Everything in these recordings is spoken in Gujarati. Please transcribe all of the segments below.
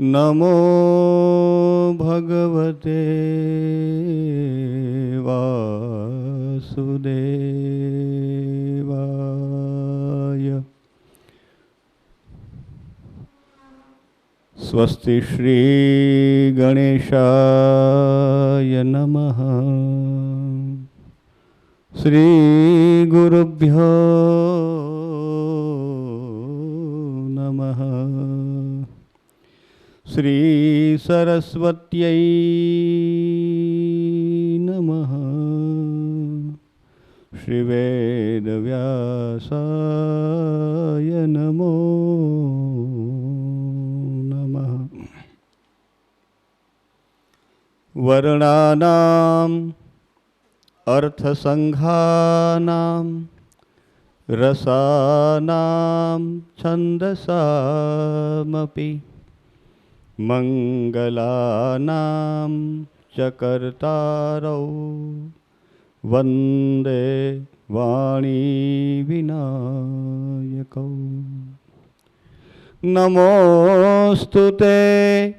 नमो भगवते वासुदेवाय। स्वस्ति श्री गणेशाय नमः। श्री गुरुभ्यो नमः। श्री सरस्वत्यै नमः। श्री वेदव्यासाय नमो नमः। वर्णानाम् अर्थसंघानां रसानां छन्दसामपि मंगलानां च कर्तारौ वन्दे वाणी विनायकौ। नमोऽस्तु ते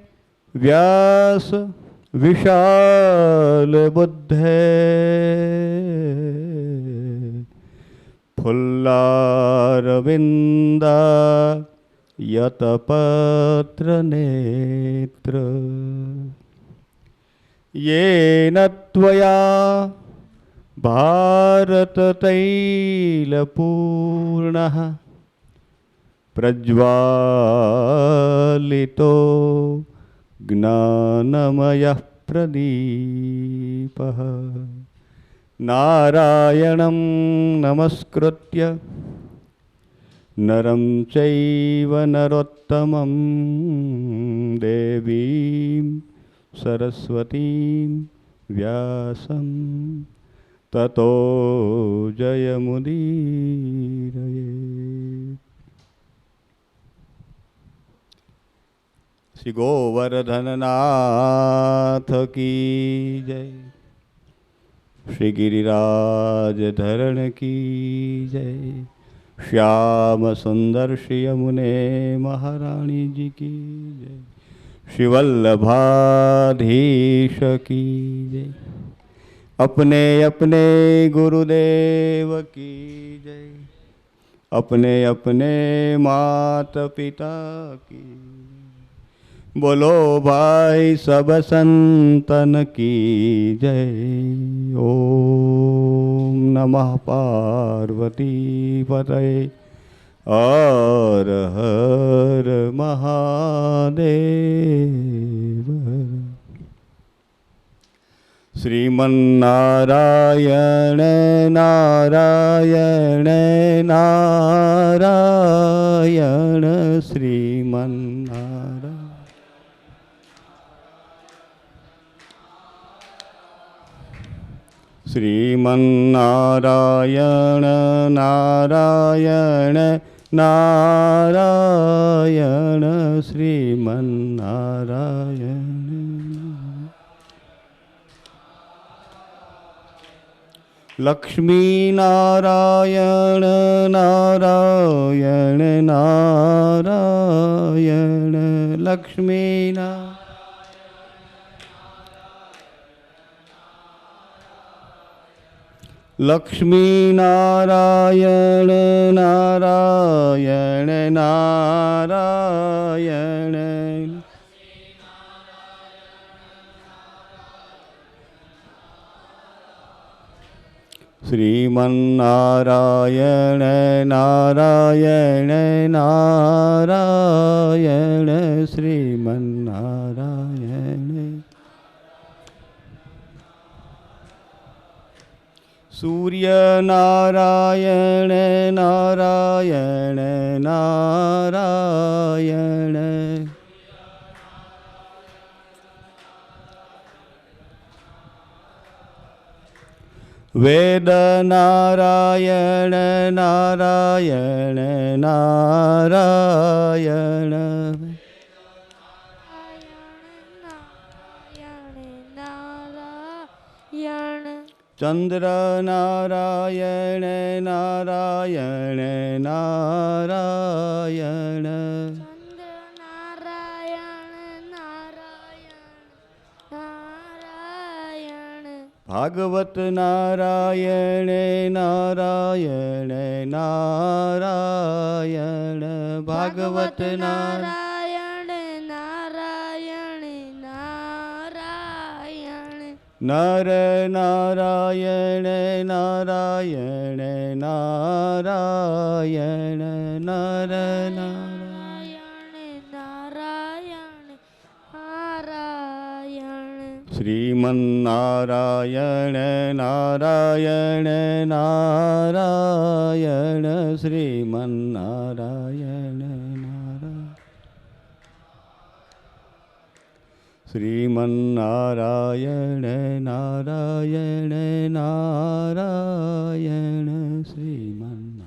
व्यास विशाल बुद्धे फुल्लारविन्दा यतपत्र नेत्र। येन त्वया भारततैलपूर्णः प्रज्वालितो ज्ञानमयः प्रदीपः। नारायणं नमस्कृत्य नरं चैव नरोत्तमं देवीं सरस्वतीं व्यासं ततो जयमुदीरये। श्री गोवर्धननाथ की जय। श्री गिरिराज धरण की जय। श्याम सुंदर श्री यमुने महारानी जी की जय। श्री वल्लभाधीश की जय। अपने अपने गुरुदेव की जय। अपने अपने माता पिता की। बोलो भाई सब संतन की जय। ओम नमः पार्वती पतये और हर महादेव। श्रीमन्नारायण नारायण नारायण श्रीमन्नारायण। श्रीमन्नारायण नारायण नारायण श्रीमन्नारायण। लक्ष्मी नारायण नारायण नारायण लक्ष्मी नारायण। लक्ष्मी नारायण नारायण नारायण। श्रीमन्नारायण नारायण नारायण श्रीमन्नारायण। सूर्य नारायण नारायण नारायण। वेद नारायण नारायण नारायण। चंद्र नारायण नारायण नारायण। ભાગવત નારાયણ નારાયણ નારાયણ ભાગવત નારાયણ નારાયણ નારાયણ નર નારાયણ નારાયણ નારાયણ નર નારાયણ નારાયણ નારાયણ શ્રીમન્નારાયણ નારાયણ નારાયણ શ્રીમન્નારાયણ નારાયણ શ્રીમન્નારાયણ નારાયણ નારાયણ શ્રીમન્નારાયણ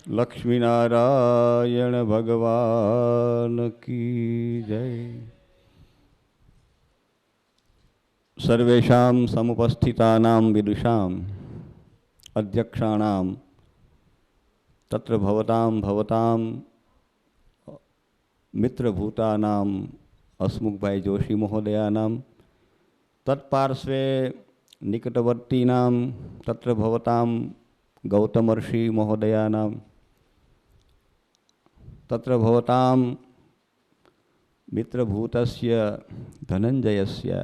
લક્ષ્મીનારાયણ ભગવાન કી જય. સર્વેષાં સમુપસ્થિતાનાં વિદુષાં અધ્યક્ષાણાં તત્ર ભવતાં મિત્રભૂતાનાં હસમુખભાઈ જોશી મહોદયાનાં તત્પાર્શ્વે નિકટવર્તીનાં તત્ર ભવતાં ગૌતમર્ષિ મહોદયાનાં તત્ર ભવતાં મિત્રભૂતસ્ય ધનંજયસ્ય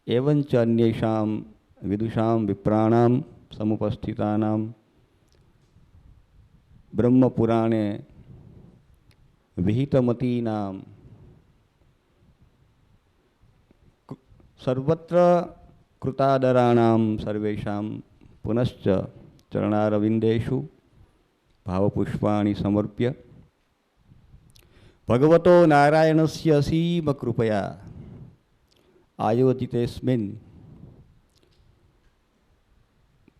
એવંચ અન્યેષાં વિદુષાં વિપ્રાણાં સમુપસ્થિતાનાં બ્રહ્મપુરાણે વિહિતમતીનાં સર્વત્ર કૃતાદરાણાં સર્વેષાં પુનશ્ચ ચરણારવિંદેષુ ભાવપુષ્પાણિ સમર્પ્ય ભગવતો નારાયણસ્ય અસીમ કૃપયા આયોજિતેસ્મિન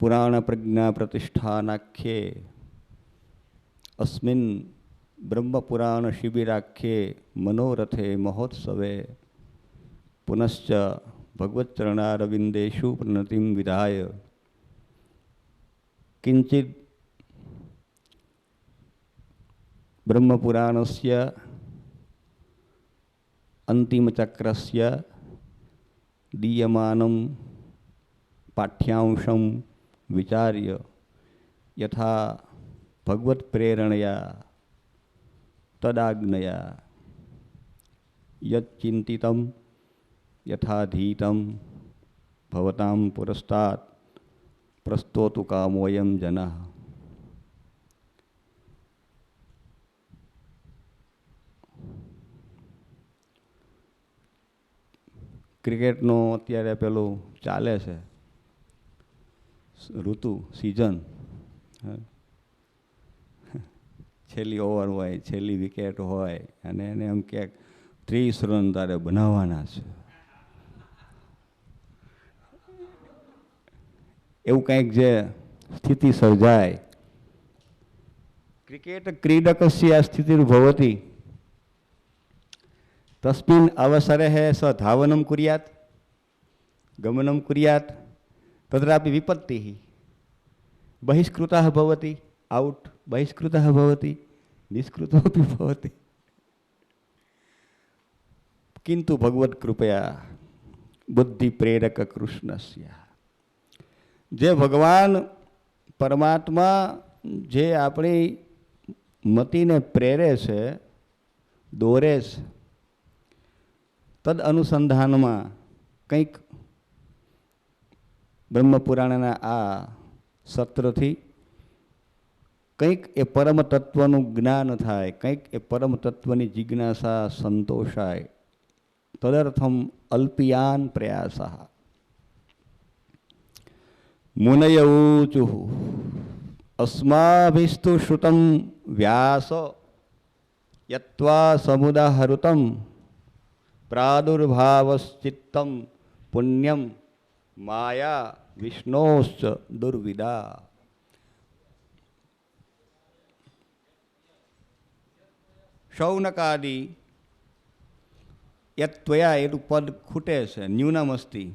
પુરાણ પ્રજ્ઞા પ્રતિષ્ઠાનાખ્યે અસ્મિન બ્રહ્મપુરાણ શિબિરાખ્યે મનોરથે મહોત્સવે પુનશ્ચ ભગવચ્ચરણારવિંદેષુ પ્રણતિમ વિધાય કિંચિત બ્રહ્મપુરાણસ્ય અંતિમચક્રસ્ય દીયમાनं પાઠ્યાંશં વિચાર્ય યથા ભગવત પ્રેરણયા તદાજ્ઞયા યચ્ચિંતિतं યથાધીतं ભવતાં પુરસ્તાત પ્રસ્તોતુ કામોયમ જનઃ. ક્રિકેટનો અત્યારે પેલું ચાલે છે ઋતુ સિઝન. છેલ્લી ઓવર હોય, છેલ્લી વિકેટ હોય અને એને એમ ક્યાંક 30 રન તારે બનાવવાના છે એવું કંઈક જે સ્થિતિ સર્જાય. ક્રિકેટ ક્રીડકસ્ય સ્થિતિર્ભવતિ તસ્મિન અવસરે સ ધાવनं કુર્યાત ગમनं કુર્યાત તत्रापि વિપત્તિઃ બહિષ્કૃતઃ ભવતિ આઉટ બહિષ્કૃતઃ ભવતિ નિષ્કૃતોપી ભવતિ કિંતુ ભગવત કૃપયા બુદ્ધિ પ્રેરક કૃષ્ણસ્ય. જે ભગવાન પરમાત્મા જે આપણી મતિને પ્રેરે છે, દોરે છે, તદ અનુસંધાનમાં કંઈક બ્રહ્મપુરાણના આ સત્રથી કંઈક એ પરમ તત્વનું જ્ઞાન થાય, કંઈક એ પરમ તત્વની જિજ્ઞાસા સંતોષાય. તદર્થમ અલ્પિયાન પ્રયાસઃ. મુનય ઊચુઃ અસ્માભિસ્તુ શ્રુતં વ્યાસ યત્વા સમુદાહૃતં પ્રાદુર્ભાવશ્ચિત્તં પુણ્યમ માયા વિષ્ણોશ્ચ દુર્વિદા. શૌનકાદિ યત્વયા એનું પદ ખૂટે છે, ન્યૂનમ અસ્તિ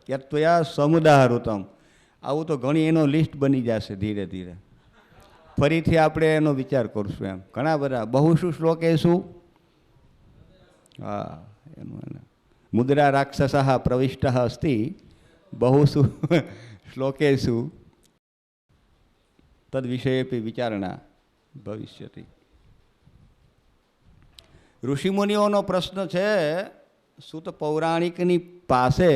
યત્વયા સમુદાહૃતમ. આવું તો ઘણી એનો લિસ્ટ બની જશે ધીરે ધીરે. ફરીથી આપણે એનો વિચાર કરશું. એમ ઘણા બધા બહુશું શ્લોકેશું હા, એનું મુદ્રા રાક્ષસઃ પ્રવિષ્ટઃ અસ્તિ બહુસુ શ્લોકેષુ તદ વિષયેપી વિચારણા ભવિષ્યતિ. ઋષિમુનિઓનો પ્રશ્ન છે સૂત પૌરાણિકની પાસે,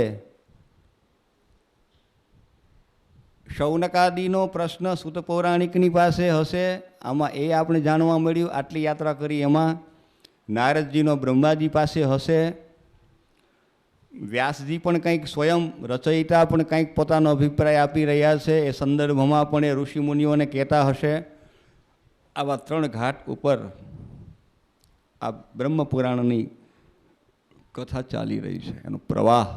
શૌનકાદિનો પ્રશ્ન સૂત પૌરાણિકની પાસે હશે. આમાં એ આપણે જાણવા મળ્યું. આટલી યાત્રા કરી એમાં નારદજીનો બ્રહ્માજી પાસે હશે. વ્યાસજી પણ કંઈક સ્વયં રચયિતા પણ કંઈક પોતાનો અભિપ્રાય આપી રહ્યા છે. એ સંદર્ભમાં પણ એ ઋષિમુનિઓને કહેતા હશે. આવા 3 ઘાટ ઉપર આ બ્રહ્મપુરાણની કથા ચાલી રહી છે. એનો પ્રવાહ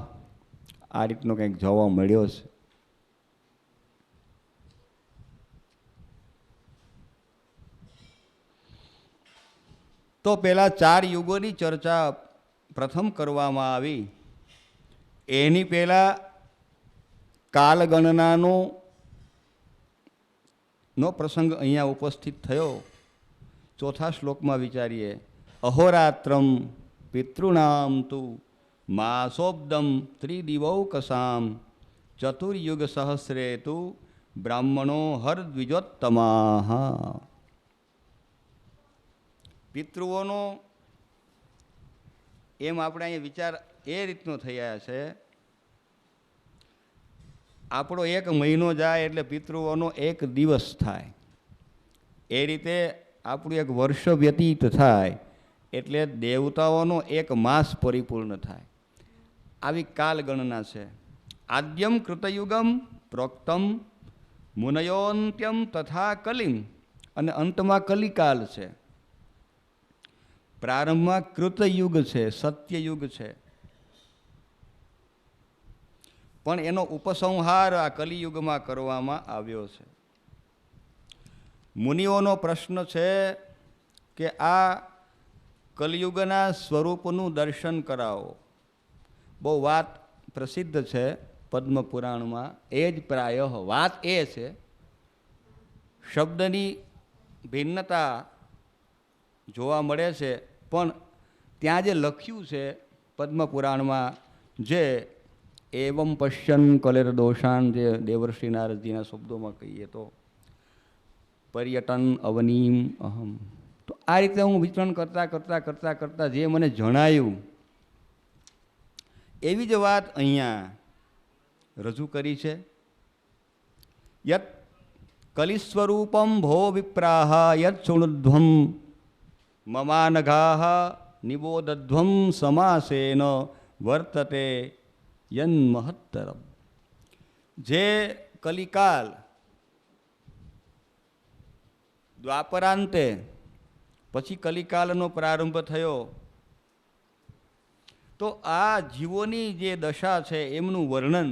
આ રીતનો કંઈક જોવા મળ્યો છે. તો પેલા 4 યુગોની ચર્ચા પ્રથમ કરવામાં આવી. એની પહેલાં કાલગણનાનો પ્રસંગ અહીંયા ઉપસ્થિત થયો. ચોથા શ્લોકમાં વિચારીએ. અહોરાત્રમ પિતૃણામ તુ માસોબ્દમ ત્રિદિવૌકસામ ચતુર્યુગ સહસ્રે તુ બ્રાહ્મણો હરદ્વિજોત્તમા. પિતૃઓનો એમ આપણે અહીંયા વિચાર એ રીતનો થયા છે. આપણો 1 મહિનો જાય એટલે પિતૃઓનો 1 દિવસ થાય. એ રીતે આપણું 1 વર્ષ વ્યતીત થાય એટલે દેવતાઓનો 1 માસ પરિપૂર્ણ થાય. આવી કાલગણના છે. આદ્યમ કૃતયુગમ પ્રોક્તમ મુનયોન્ત્યમ તથા કલિમ, અને અંતમાં કલિકાલ છે. પ્રારંભમાં કૃતયુગ છે, સત્યયુગ છે, પણ એનો ઉપસંહાર આ કલિયુગમાં કરવામાં આવ્યો છે. મુનિઓનો પ્રશ્ન છે કે આ કલિયુગના સ્વરૂપનું દર્શન કરાવો. બહુ વાત પ્રસિદ્ધ છે પદ્મપુરાણમાં. એ જ પ્રાય વાત એ છે. શબ્દની ભિન્નતા જોવા મળે છે, પણ ત્યાં જે લખ્યું છે પદ્મપુરાણમાં, જે એવમ પશ્યન કલેર દોષાન, જે દેવર્ષિ નારદજીના શબ્દોમાં કહીએ તો પર્યટન અવનીમ અહમ. તો આ રીતે હું વિચરણ કરતાં જે મને જણાયું એવી જ વાત અહીંયા રજૂ કરી છે. યત કલિસ્વરૂપમ ભો વિપ્રાહ યત શુણુધ્વમ મમાનઘાહ નિબોધધ્વમ સમાસેન વર્તતે યન મહત્તરમ. જે કલિકાલ દ્વાપરાંતે પછી કલિકાલનો પ્રારંભ થયો, તો આ જીવોની જે દશા છે એમનું વર્ણન,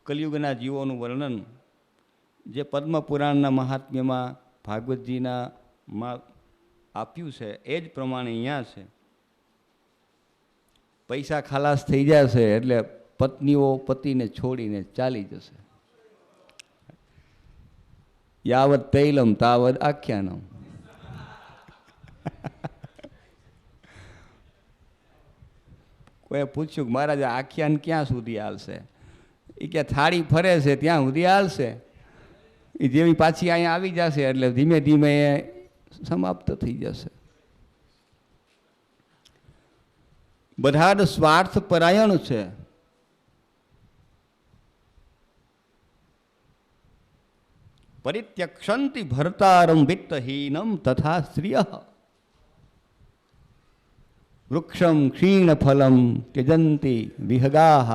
કલિયુગના જીવોનું વર્ણન જે પદ્મપુરાણના મહાત્મ્યમાં ભાગવતજીના આપ્યું છે એ જ પ્રમાણે અહીંયા છે. પૈસા ખલાસ થઈ જશે એટલે પત્નીઓ પતિને છોડીને ચાલી જશે. યાવત તૈલમ તાવદ આખ્યાનમ. કોઈ પૂછ્યું કે મહારાજ આખ્યાન ક્યાં સુધી હાલશે? એ કે થાળી ફરે છે ત્યાં સુધી હાલશે. એ જેવી પાછી અહીંયા આવી જશે એટલે ધીમે ધીમે એ સમાપ્ત થઈ જશે. બધા જ સ્વાર્થ પરાયણ છે. પરિત્યક્ષંતિ ભર્તારમ વિત્તહીનમ તથા સ્ત્રિય વૃક્ષમ ક્ષીણ ફલમ ત્યજંતિ વિહગાહ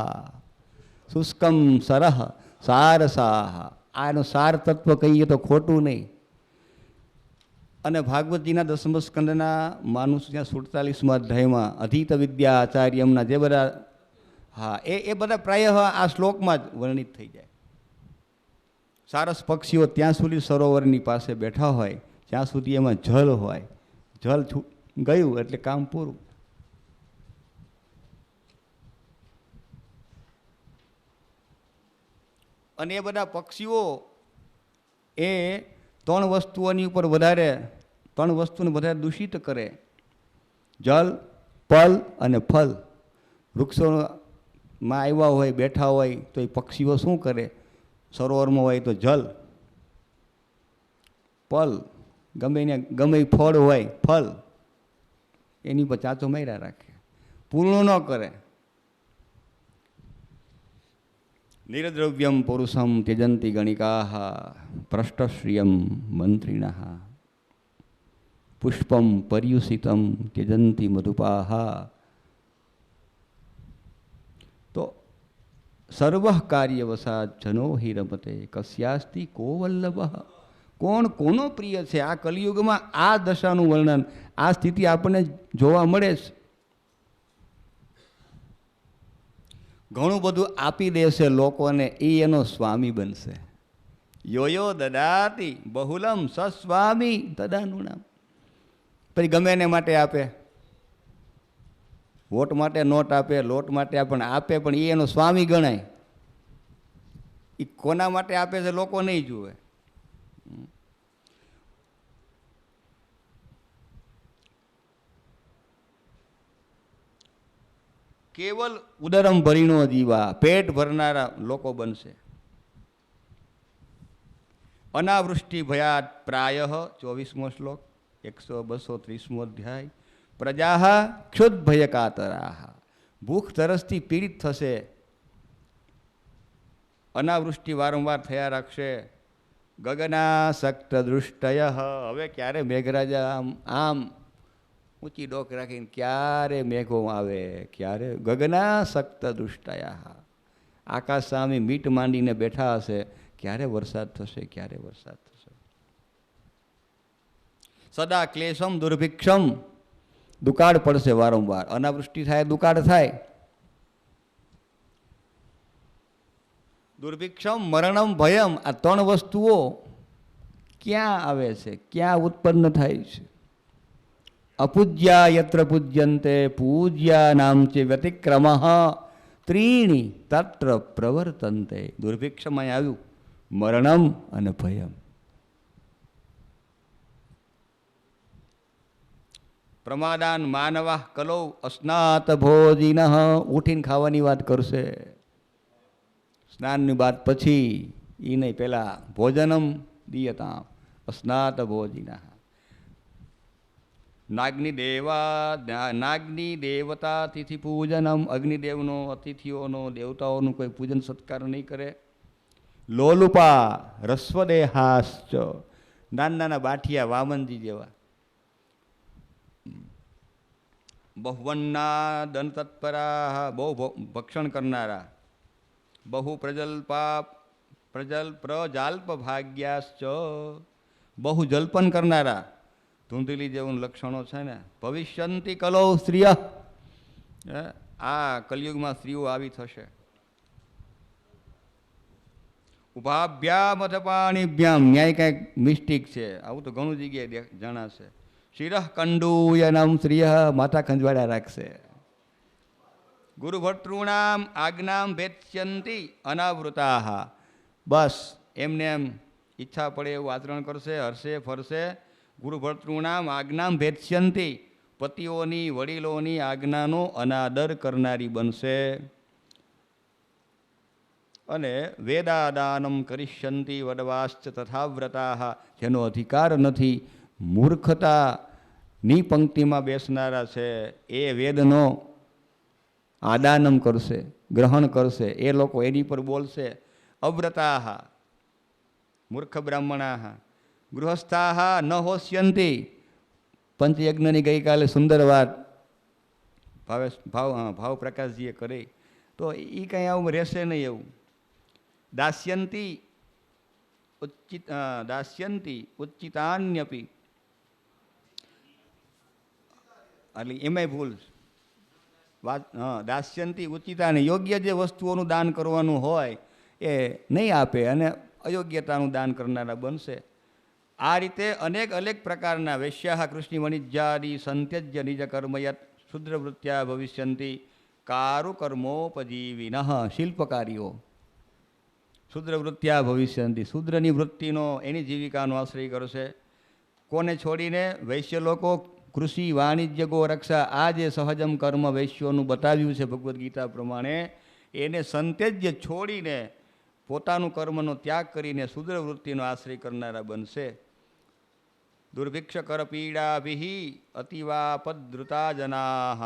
શુષ્કમ સરહ સારસાહ. આનો સાર તત્વ કહીએ તો ખોટું નહીં. અને ભાગવતજીના 10મ સ્કંદના માનુષ્યના 47મા અધ્યાયમાં અધીત વિદ્યા આચાર્યમના જે બધા, હા, એ બધા પ્રાય આ શ્લોકમાં જ વર્ણિત થઈ જાય. સારસ પક્ષીઓ ત્યાં સુધી સરોવરની પાસે બેઠા હોય જ્યાં સુધી એમાં જલ હોય. જલ ગયું એટલે કામ પૂરું. અને એ બધા પક્ષીઓ એ 3 વસ્તુઓની ઉપર વધારે દૂષિત કરે: જલ, ફલ અને ફલ. વૃક્ષોમાં આવ્યા હોય, બેઠા હોય તો એ પક્ષીઓ શું કરે? સરોવરમાં હોય તો જલ, ફલ, ગમે એ ફળ હોય, ફલ એની પર ચાંચો માર્યા રાખે, પૂર્ણ ન કરે. નિરદ્રવ્યમ પુરુષમ ત્યજંતી ગણિકાઃ પૃષ્ઠશ્રિયમ મંત્રિણઃ પુષ્પમ પર્યુષિતમ ત્યજંતી મધુપાઃ. તો સર્વ કાર્યવશાત જનો હિ રમતે કસ્યાસ્તિ કો વલ્લભ. કોણ કોનો પ્રિય છે? આ કલિયુગમાં આ દશાનું વર્ણન, આ સ્થિતિ આપણને જોવા મળે છે. ઘણું બધું આપી દેશે લોકોને, એ એનો સ્વામી બનશે. યો દદાતી બહુલમ સસ્વામી તદાનું નામ. પછી ગમે એને માટે આપે, વોટ માટે નોટ આપે, લોટ માટે પણ આપે, પણ એ એનો સ્વામી ગણાય. એ કોના માટે આપે છે લોકો નહીં જુએ. કેવલ ઉદરમ ભરીનો જીવા, પેટ ભરનારા લોકો બનશે. અનાવૃષ્ટિ ભયાત પ્રાય 24મો શ્લોક, 230મો અધ્યાય. પ્રજા ક્ષુદ ભય કાતરા, ભૂખ તરસથી પીડિત થશે. અનાવૃષ્ટિ વારંવાર થયા રાખશે. ગગનાસક્ત દૃષ્ટય, હવે ક્યારે મેઘરાજા આમ ઊંચી ડોક રાખીને ક્યારે મેઘો આવે, ક્યારે. ગગનાસક્ત દૃષ્ટયા, આકાશ સામે મીટ માંડીને બેઠા હશે, ક્યારે વરસાદ થશે, ક્યારે વરસાદ થશે. સદા ક્લેશમ દુર્ભિક્ષમ, દુકાળ પડશે વારંવાર. અનાવૃષ્ટિ થાય, દુકાળ થાય. દુર્ભિક્ષમ મરણમ ભયમ, આ ત્રણ વસ્તુઓ ક્યાં આવે છે, ક્યાં ઉત્પન્ન થાય છે? અપૂજ્યા યત્ર પૂજ્યંતે પૂજ્યા નામ ચે વ્યતિક્રમ ત્રીણી તત્ર પ્રવર્તન્તે. દુર્ભિક્ષમાં આવ્યું મરણમ અને ભયમ. પ્રમાદાન માનવા કલો અસ્નાત ભોજિન, ઉઠીને ખાવાની વાત કરશે. સ્નાનની વાત પછી એ નહીં, પેલા ભોજનમ દીયતા અસ્નાત ભોજિન. નાગની દેવતા તિથિ પૂજનમ, અગ્નિદેવનો, અતિથિઓનો, દેવતાઓનું કોઈ પૂજન સત્કાર નહીં કરે. લોલુપા રસ્વદેહાશ્ચ, નાના નાના બાઠિયા વામનજી જેવા. બહુવન્ના દન તત્પરા, બહુ ભક્ષણ કરનારા. બહુ પ્રજાલ્પ ભાગ્યાશ્ચ, બહુ જલ્પન કરનારા. ધૂંધલી જેવું લક્ષણો છે ને. ભવિષ્યંતિ કલો સ્ત્રીય, આ કલયુગમાં સ્ત્રીઓ આવી થશે. ઉભાભ્યામ અથવા પાણીભ્યામ, ન્યાય કાંઈક મિસ્ટેક છે, આવું તો ઘણું જગ્યાએ જણાશે. શિરઃ કંડુયનમ સ્ત્રીય, માથા ખંજવાળા રાખશે. ગુરુભર્તॄણામ આજ્ઞામ ભેત્સ્યંતિ અનાવૃતા, બસ એમને એમ ઈચ્છા પડે એવું આચરણ કરશે, હરશે ફરશે. ગુરુભર્તॄણામ આજ્ઞામ ભેત્સ્યંતિ, પતિઓની વડીલોની આજ્ઞાનો અનાદર કરનારી બનશે. અને વેદાદાનમ કરિષ્યંતિ વડવાશ્ચ તથા વ્રતા, જેનો અધિકાર નથી, મૂર્ખતાની પંક્તિમાં બેસનારા છે, એ વેદનો આદાનમ કરશે, ગ્રહણ કરશે. એ લોકો એની પર બોલશે. અવ્રતા મૂર્ખ બ્રાહ્મણા. ગૃહસ્થા ન હોસ્યંતિ, પંચયજ્ઞની ગઈકાલે સુંદર વાત ભાવ પ્રકાશજીએ કરી, તો એ કંઈ આવું રહેશે નહીં એવું. દાસ્યંતિ ઉચ્ચિતાન્યપી, એટલે એમાંય ભૂલ વાત. દાસ્યંતિ ઉચ્ચિતાને, યોગ્ય જે વસ્તુઓનું દાન કરવાનું હોય એ નહીં આપે અને અયોગ્યતાનું દાન કરનારા બનશે. આ રીતે અનેક પ્રકારના વૈશ્યા કૃષ્ણ વણિજ્યાદિ સંત્યજ્ય નિજ કર્મયત શુદ્રવૃત્યા ભવિષ્યંતિ કારુકર્મોપજીવિન, શિલ્પકારીઓ શુદ્રવૃત્યા ભવિષ્યંતિ, શુદ્રની વૃત્તિનો, એની જીવિકાનો આશ્રય કરશે. કોને છોડીને? વૈશ્ય લોકો કૃષિ વાણિજ્ય ગો રક્ષા, આ જે સહજમ કર્મ વૈશ્યોનું બતાવ્યું છે ભગવદ્ ગીતા પ્રમાણે, એને સંતેજ્ય છોડીને પોતાનું કર્મનો ત્યાગ કરીને શુદ્ર વૃત્તિનો આશ્રય કરનારા બનશે. દુર્ભિક્ષ કર પીડાભિ અતિવાપદ્રુતા જનાહ,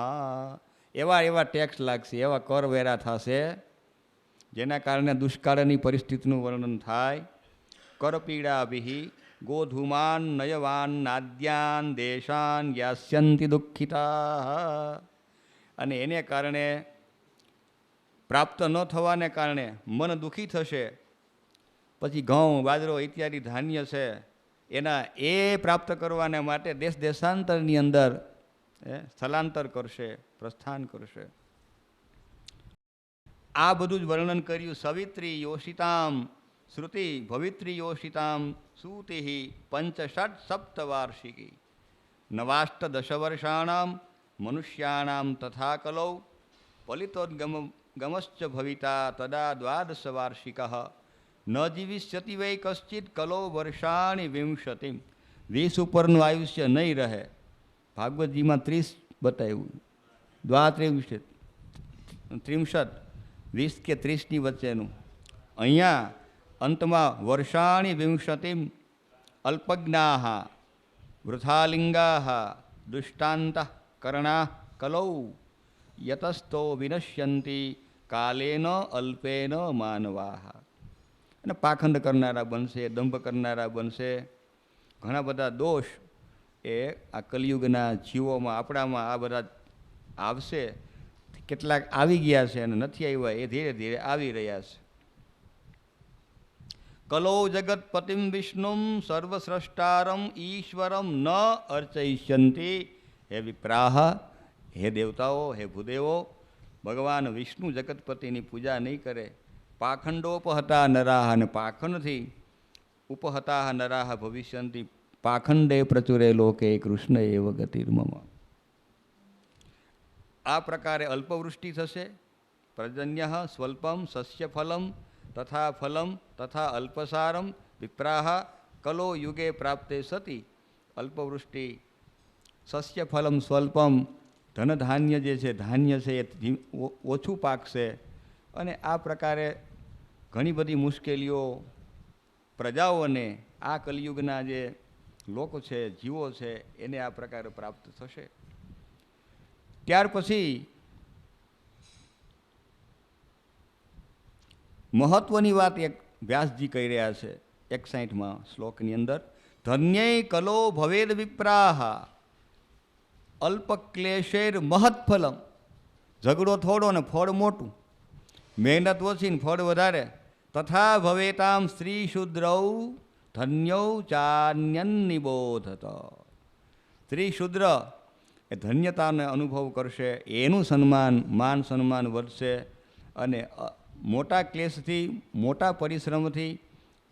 એવા એવા ટેક્સ લાગશે, એવા કરવેરા થશે જેના કારણે દુષ્કાળની પરિસ્થિતિનું વર્ણન થાય. કરપીડાભિ ગોધુમાન નયવાન નાદ્યાન દેશાન યાસ્યંતિ દુઃખિતા, અને એને કારણે પ્રાપ્ત ન થવાને કારણે મન દુઃખી થશે. પછી ઘઉં બાજરો ઇત્યાદિ ધાન્ય છે એના એ પ્રાપ્ત કરવાને માટે દેશ દેશાંતરની અંદર સ્થળાંતર કરશે, પ્રસ્થાન કરશે. આ બધું જ વર્ણન કર્યું. સવિત્રી યોષિતામ શ્રુતિ ભવિત્રી યોષિતામ સૂતિ પંચષટ સપ્તવાર્ષિકી નવાષ્ટ દશવર્ષાણામ મનુષ્યાણામ તથા કલૌ પલિતોદ્ગમશ્ચ ભવિતા તદા દ્વાદશ વાર્ષિક ન જીવિષ્યતિ વૈ કશ્ચિત કલો વર્ષાણી વિંશતિ. 20 ઉપરનું આયુષ્ય નહીં રહે. ભાગવતજીમાં 30 બતાવ્યું, દ્વાત્રિંશત 20 કે 30ની વચ્ચેનું. અહીંયા અંતમાં વર્ષાણી વિંશતિમ અલ્પજ્ઞા વૃથાલિંગા દુષ્ટાંત કરણા કલૌ યતસ્તો વિનશ્યંતિ કાલેન અલ્પેન માનવાહ. અને પાખંડ કરનારા બનશે, દંભ કરનારા બનશે. ઘણા બધા દોષ એ આ કલિયુગના જીવોમાં આપણામાં આ બધા આવશે. કેટલાક આવી ગયા છે અને નથી આવ્યા, એ ધીરે ધીરે આવી રહ્યા છે. કલો જગતપતિમ વિષ્ણુમ સર્વસ્રષ્ટારમ ઈશ્વરમ ન અર્ચયિષ્યંતિ. હે વિપ્રાહ, હે દેવતાઓ, હે ભૂદેવો, ભગવાન વિષ્ણુ જગતપતિની પૂજા નહીં કરે. પાખંડોપહતા નરાહ, અને પાખંડથી ઉપહતા નરાહ ભવિષ્યંતિ. પાખંડે પ્રચુરે લોકે કૃષ્ણ એવ ગતિર્મમ. આ પ્રકારે અલ્પવૃષ્ટિ થશે. પર્જન્ય સ્વલ્પમ સસ્યફલમ તથા ફલમ તથા અલ્પસારમ વિપ્રાહ કલો યુગે પ્રાપ્તે સતી. અલ્પવૃષ્ટિ, સસ્યફલમ સ્વલ્પમ, ધનધાન્ય જે છે, ધાન્ય છે એ ઓછું પાકશે. અને આ પ્રકારે ઘણી બધી મુશ્કેલીઓ પ્રજાઓને, આ કલિયુગના જે લોકો છે, જીવો છે, એને આ પ્રકારે પ્રાપ્ત થશે. ત્યાર પછી મહત્વની વાત એક વ્યાસજી કહી રહ્યા છે 61માં શ્લોકની અંદર. ધન્યૈ કલો ભવેદ વિપ્રાહ અલ્પક્લેશેર મહત્ફલમ. ઝઘડો થોડો ને ફળ મોટું, મહેનત ઓછી ને ફળ વધારે. તથા ભવેતામ સ્ત્રી શુદ્રૌ ધન્યૌ ચાન્યનિબોધત. સ્ત્રી શુદ્ર એ ધન્યતાને અનુભવ કરશે, એનું સન્માન, માન સન્માન વધશે. અને મોટા ક્લેશથી, મોટા પરિશ્રમથી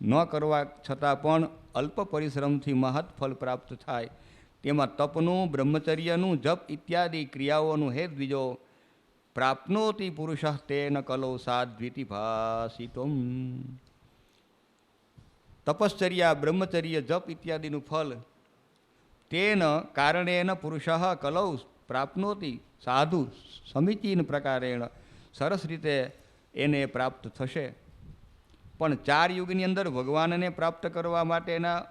ન કરવા છતાં પણ અલ્પ પરિશ્રમથી મહৎ ફળ પ્રાપ્ત થાય. તેમાં તપનું, બ્રહ્મચર્યનું, જપ ઇત્યાદિ ક્રિયાઓનું હે દ્વિજો પ્રાપ્નોતિ પુરુષ તેન કલો સાધ્વિતિ ભાસિતમ. તપશ્ચર્યા, બ્રહ્મચર્ય, જપ ઇત્યાદિનું ફળ તેન કારણેન પુરુષ કલૌ પ્રાપ્નોતિ સાધુ સમીચીન પ્રકારેણ, સરસ રીતે એને પ્રાપ્ત થશે. પણ 4 યુગની અંદર ભગવાનને પ્રાપ્ત કરવા માટેના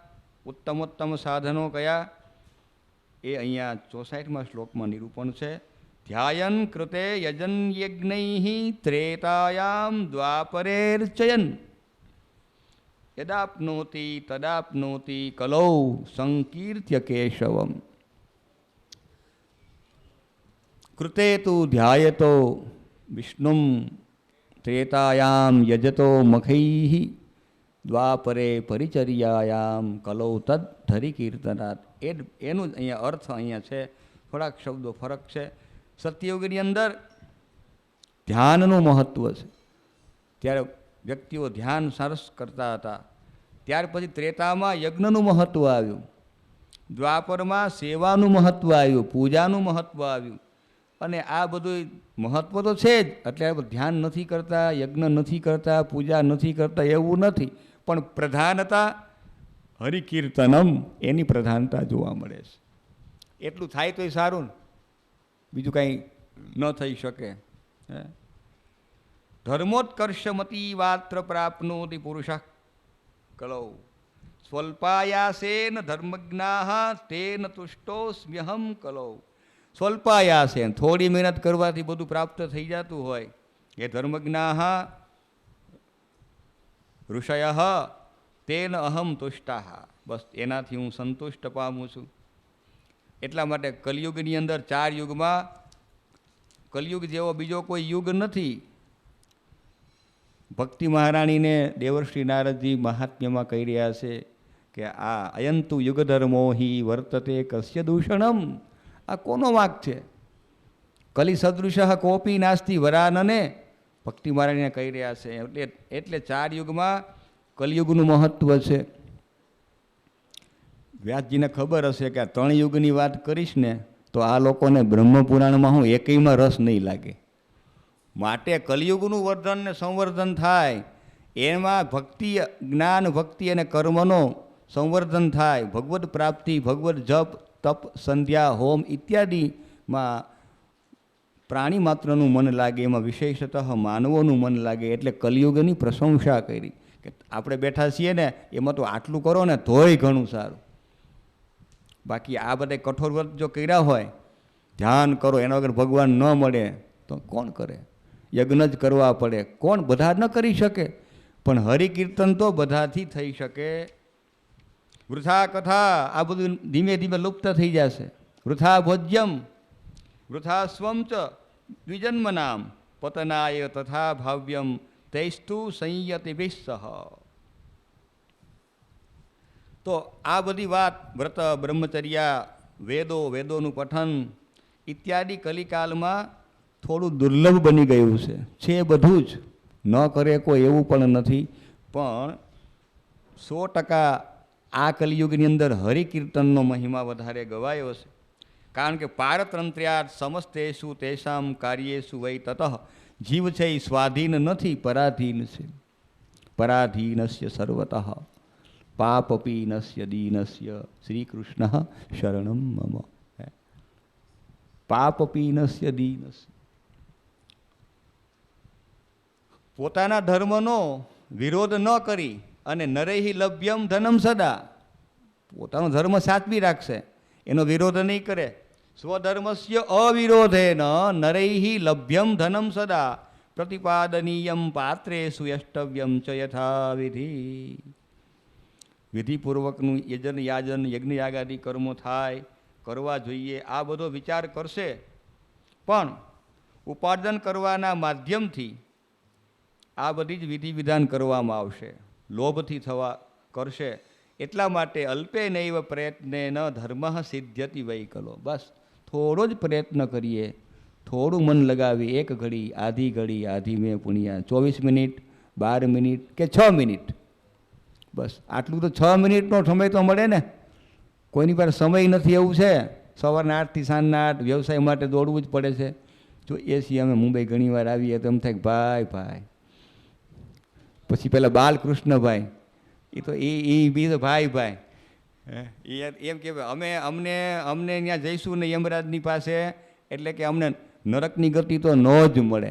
ઉત્તમોત્તમ સાધનો કયા, એ અહીંયા 64માં શ્લોકમાં નિરૂપણ છે. ધ્યાયન કૃતે યજન યજ્ઞૈ ત્રેતાયામ દ્વાપરેર્ચયન યદાપ્નોતિ તદાપ્નોતિ કલૌ સંકીર્ત્ય કેશવમ. કૃતે તુ ધ્યાયતો વિષ્ણુમ ત્રેતાયામ યજતો મખૈ દ્વાપરે પરિચર્યાયામ કલૌ તદ ધરિકીર્તનાત. એનું જ અહીંયા અર્થ અહીંયા છે, થોડાક શબ્દો ફરક છે. સત્યયુગની અંદર ધ્યાનનું મહત્ત્વ છે, ત્યારે વ્યક્તિઓ ધ્યાન સરસ કરતા હતા. ત્યાર પછી ત્રેતામાં યજ્ઞનું મહત્ત્વ આવ્યું, દ્વાપરમાં સેવાનું મહત્ત્વ આવ્યું, પૂજાનું મહત્ત્વ આવ્યું. અને આ બધું મહત્ત્વ તો છે જ, એટલે ધ્યાન નથી કરતા, યજ્ઞ નથી કરતા, પૂજા નથી કરતા એવું નથી, પણ પ્રધાનતા હરિકીર્તનમ, એની પ્રધાનતા જોવા મળે છે. એટલું થાય તોય સારું ને, બીજું કાંઈ ન થઈ શકે. હે ધર્મોત્કર્ષમતી વાત્ર પ્રાપ્નોતિ પુરુષ કલૌ સ્વલ્પાયાસેન ધર્મજ્ઞાઃ તેન તુષ્ટોસ્મ્યહમ કલૌ. સ્વલ્પાયાસેન થોડી મહેનત કરવાથી બધું પ્રાપ્ત થઈ જતું હોય. એ ધર્મજ્ઞાઃ ઋષય તેન અહમ તુષ્ટાઃ, બસ એનાથી હું સંતુષ્ટ પામું છું. એટલા માટે કલિયુગની અંદર 4 યુગમાં કલિયુગ જેવો બીજો કોઈ યુગ નથી. ભક્તિ મહારાણીને દેવર્ષિ નારદજી મહાત્મ્યમાં કહી રહ્યા છે કે આ અયંતુ યુગ ધર્મો હિ વર્તતે કસ્ય દૂષણમ. આ કોનો વાંક છે? કલિ સદૃશ કોપી નાસ્તિ વરાનને ભક્તિ મહારાણીને કહી રહ્યા છે. એટલે 4 યુગમાં કલિયુગનું મહત્વ છે. વ્યાસજીને ખબર હશે કે આ 3 યુગની વાત કરીશ ને તો આ લોકોને બ્રહ્મપુરાણમાં હું એકયમાં રસ નહીં લાગે. માટે કલિયુગનું વર્ધન ને સંવર્ધન થાય, એમાં ભક્તિ, જ્ઞાન, ભક્તિ અને કર્મનો સંવર્ધન થાય. ભગવદ પ્રાપ્તિ, ભગવદ જપ, તપ, સંધ્યા, હોમ ઇત્યાદિમાં પ્રાણી માત્રનું મન લાગે, એમાં વિશેષતઃ માનવોનું મન લાગે. એટલે કલિયુગની પ્રશંસા કરી કે આપણે બેઠા છીએ ને એમાં તો આટલું કરો ને તોય ઘણું સારું. બાકી આ બધા કઠોર વ્રત જો કર્યા હોય, ધ્યાન કરો, એના વગર ભગવાન ન મળે તો કોણ કરે? યજ્ઞ જ કરવા પડે. કોણ? બધા ન કરી શકે, પણ હરિકીર્તન તો બધાથી થઈ શકે. વૃથા કથા આ બધું ધીમે ધીમે લુપ્ત થઈ જશે. વૃથા ભોજ્યમ વૃથા સ્વમ ચ દ્વિજન્મ નામ પતનાય તથા ભાવ્યમ તૈસ્તુ સંયતિ સહ. તો આ બધી વાત વ્રત, બ્રહ્મચર્યા, વેદો, વેદોનું પઠન ઇત્યાદિ કલિકાલમાં થોડું દુર્લભ બની ગયું છે બધું જ. ન કરે કોઈ એવું પણ નથી, પણ 100% આ કલિયુગની અંદર હરિકીર્તનનો મહિમા વધારે ગવાયો છે. કારણ કે પારતંત્ર્યાત સમસ્તેષુ તેષામ કાર્યેષુ વૈ તતઃ. જીવ છે એ સ્વાધીન નથી, પરાધીન છે. પરાધીનસ્ય સર્વતઃ પાપપીનસ્ય દીનસ્ય શ્રી કૃષ્ણ શરણમ મમ. પાપપીનસ્ય દીનસ્ય. પોતાના ધર્મનો વિરોધ ન કરી અને નરૈહિ લભ્યમ ધનમ સદા. પોતાનો ધર્મ સાચવી રાખશે, એનો વિરોધ નહીં કરે. સ્વધર્મસ્ય અવિરોધેન નરૈહિ લભ્યમ ધનમ સદા પ્રતિપાદનીયમ પાત્રેષુ યષ્ટવ્યમ ચ યથાવિધિ. વિધિપૂર્વકનું યજન, યાજન, યજ્ઞ, યાગાદિ કર્મો થાય, કરવા જોઈએ. આ બધો વિચાર કરશે, પણ ઉપાર્જન કરવાના માધ્યમથી આ બધી જ વિધિ વિધાન કરવામાં આવશે. લોભથી થવા કરશે. એટલા માટે અલ્પે નૈવ પ્રયત્ને ન ધર્મ સિદ્ધ્યતિ વૈકલો. બસ થોડો જ પ્રયત્ન કરીએ, થોડું મન લગાવી, 1 ઘડી, આધી ઘડી, આધી મેં પુણ્યા, 24 મિનિટ, 12 મિનિટ કે 6 મિનિટ, બસ આટલું તો 6 મિનિટનો સમય તો મળે ને. કોઈની પાસે સમય નથી એવું છે. સવારના 8 થી સાંજના 8 વ્યવસાય માટે દોડવું જ પડે છે. જો એ છીએ અમે મુંબઈ ઘણીવાર આવીએ તો એમ થાય ભાઈ પછી પેલા બાલકૃષ્ણભાઈ, એ તો એ બીજો ભાઈ એમ કે અમને ત્યાં જઈશું ને યમરાજની પાસે, એટલે કે અમને નરકની ગતિ તો ન જ મળે.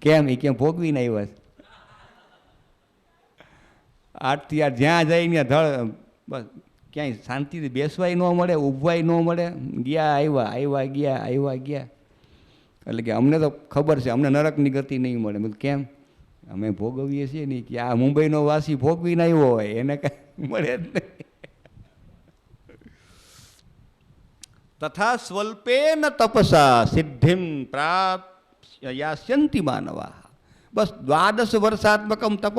કેમ? એ કેમ ભોગવીને આવ્યા છે. 8 થી 8 જ્યાં જઈને ધળ, બસ ક્યાંય શાંતિથી બેસવાય ન મળે, ઊભવાય ન મળે. ગયા આવ્યા ગયા. એટલે કે અમને તો ખબર છે અમને નરકની ગતિ નહીં મળે. મેં કેમ? અમે ભોગવીએ છીએ નહીં કે આ મુંબઈનો વાસી ભોગવીને આવ્યો હોય એને કાંઈ મળે જ નહીં. તથા સ્વલ્પેન તપસા સિદ્ધિમ પ્રાપ્યાસ્યંતિ માનવા. બસ 12 વર્ષાત્મકમ તપ.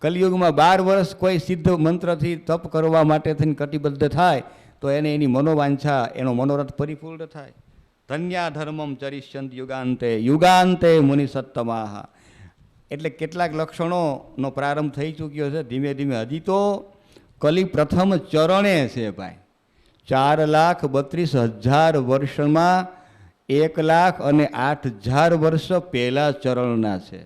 કલિયુગમાં 12 વર્ષ કોઈ સિદ્ધ મંત્રથી તપ કરવા માટે થઈને કટિબદ્ધ થાય તો એને એની મનોવાંછા, એનો મનોરથ પરિપૂર્ણ થાય. ધન્યા ધર્મમ ચરિષ્યંત યુગાંતે મુનિ સત્તમાહ. એટલે કેટલાક લક્ષણોનો પ્રારંભ થઈ ચૂક્યો છે ધીમે ધીમે. હજી તો કલી પ્રથમ ચરણે છે ભાઈ. 4,32,000 વર્ષમાં 1,08,000 વર્ષ પહેલાં ચરણના છે.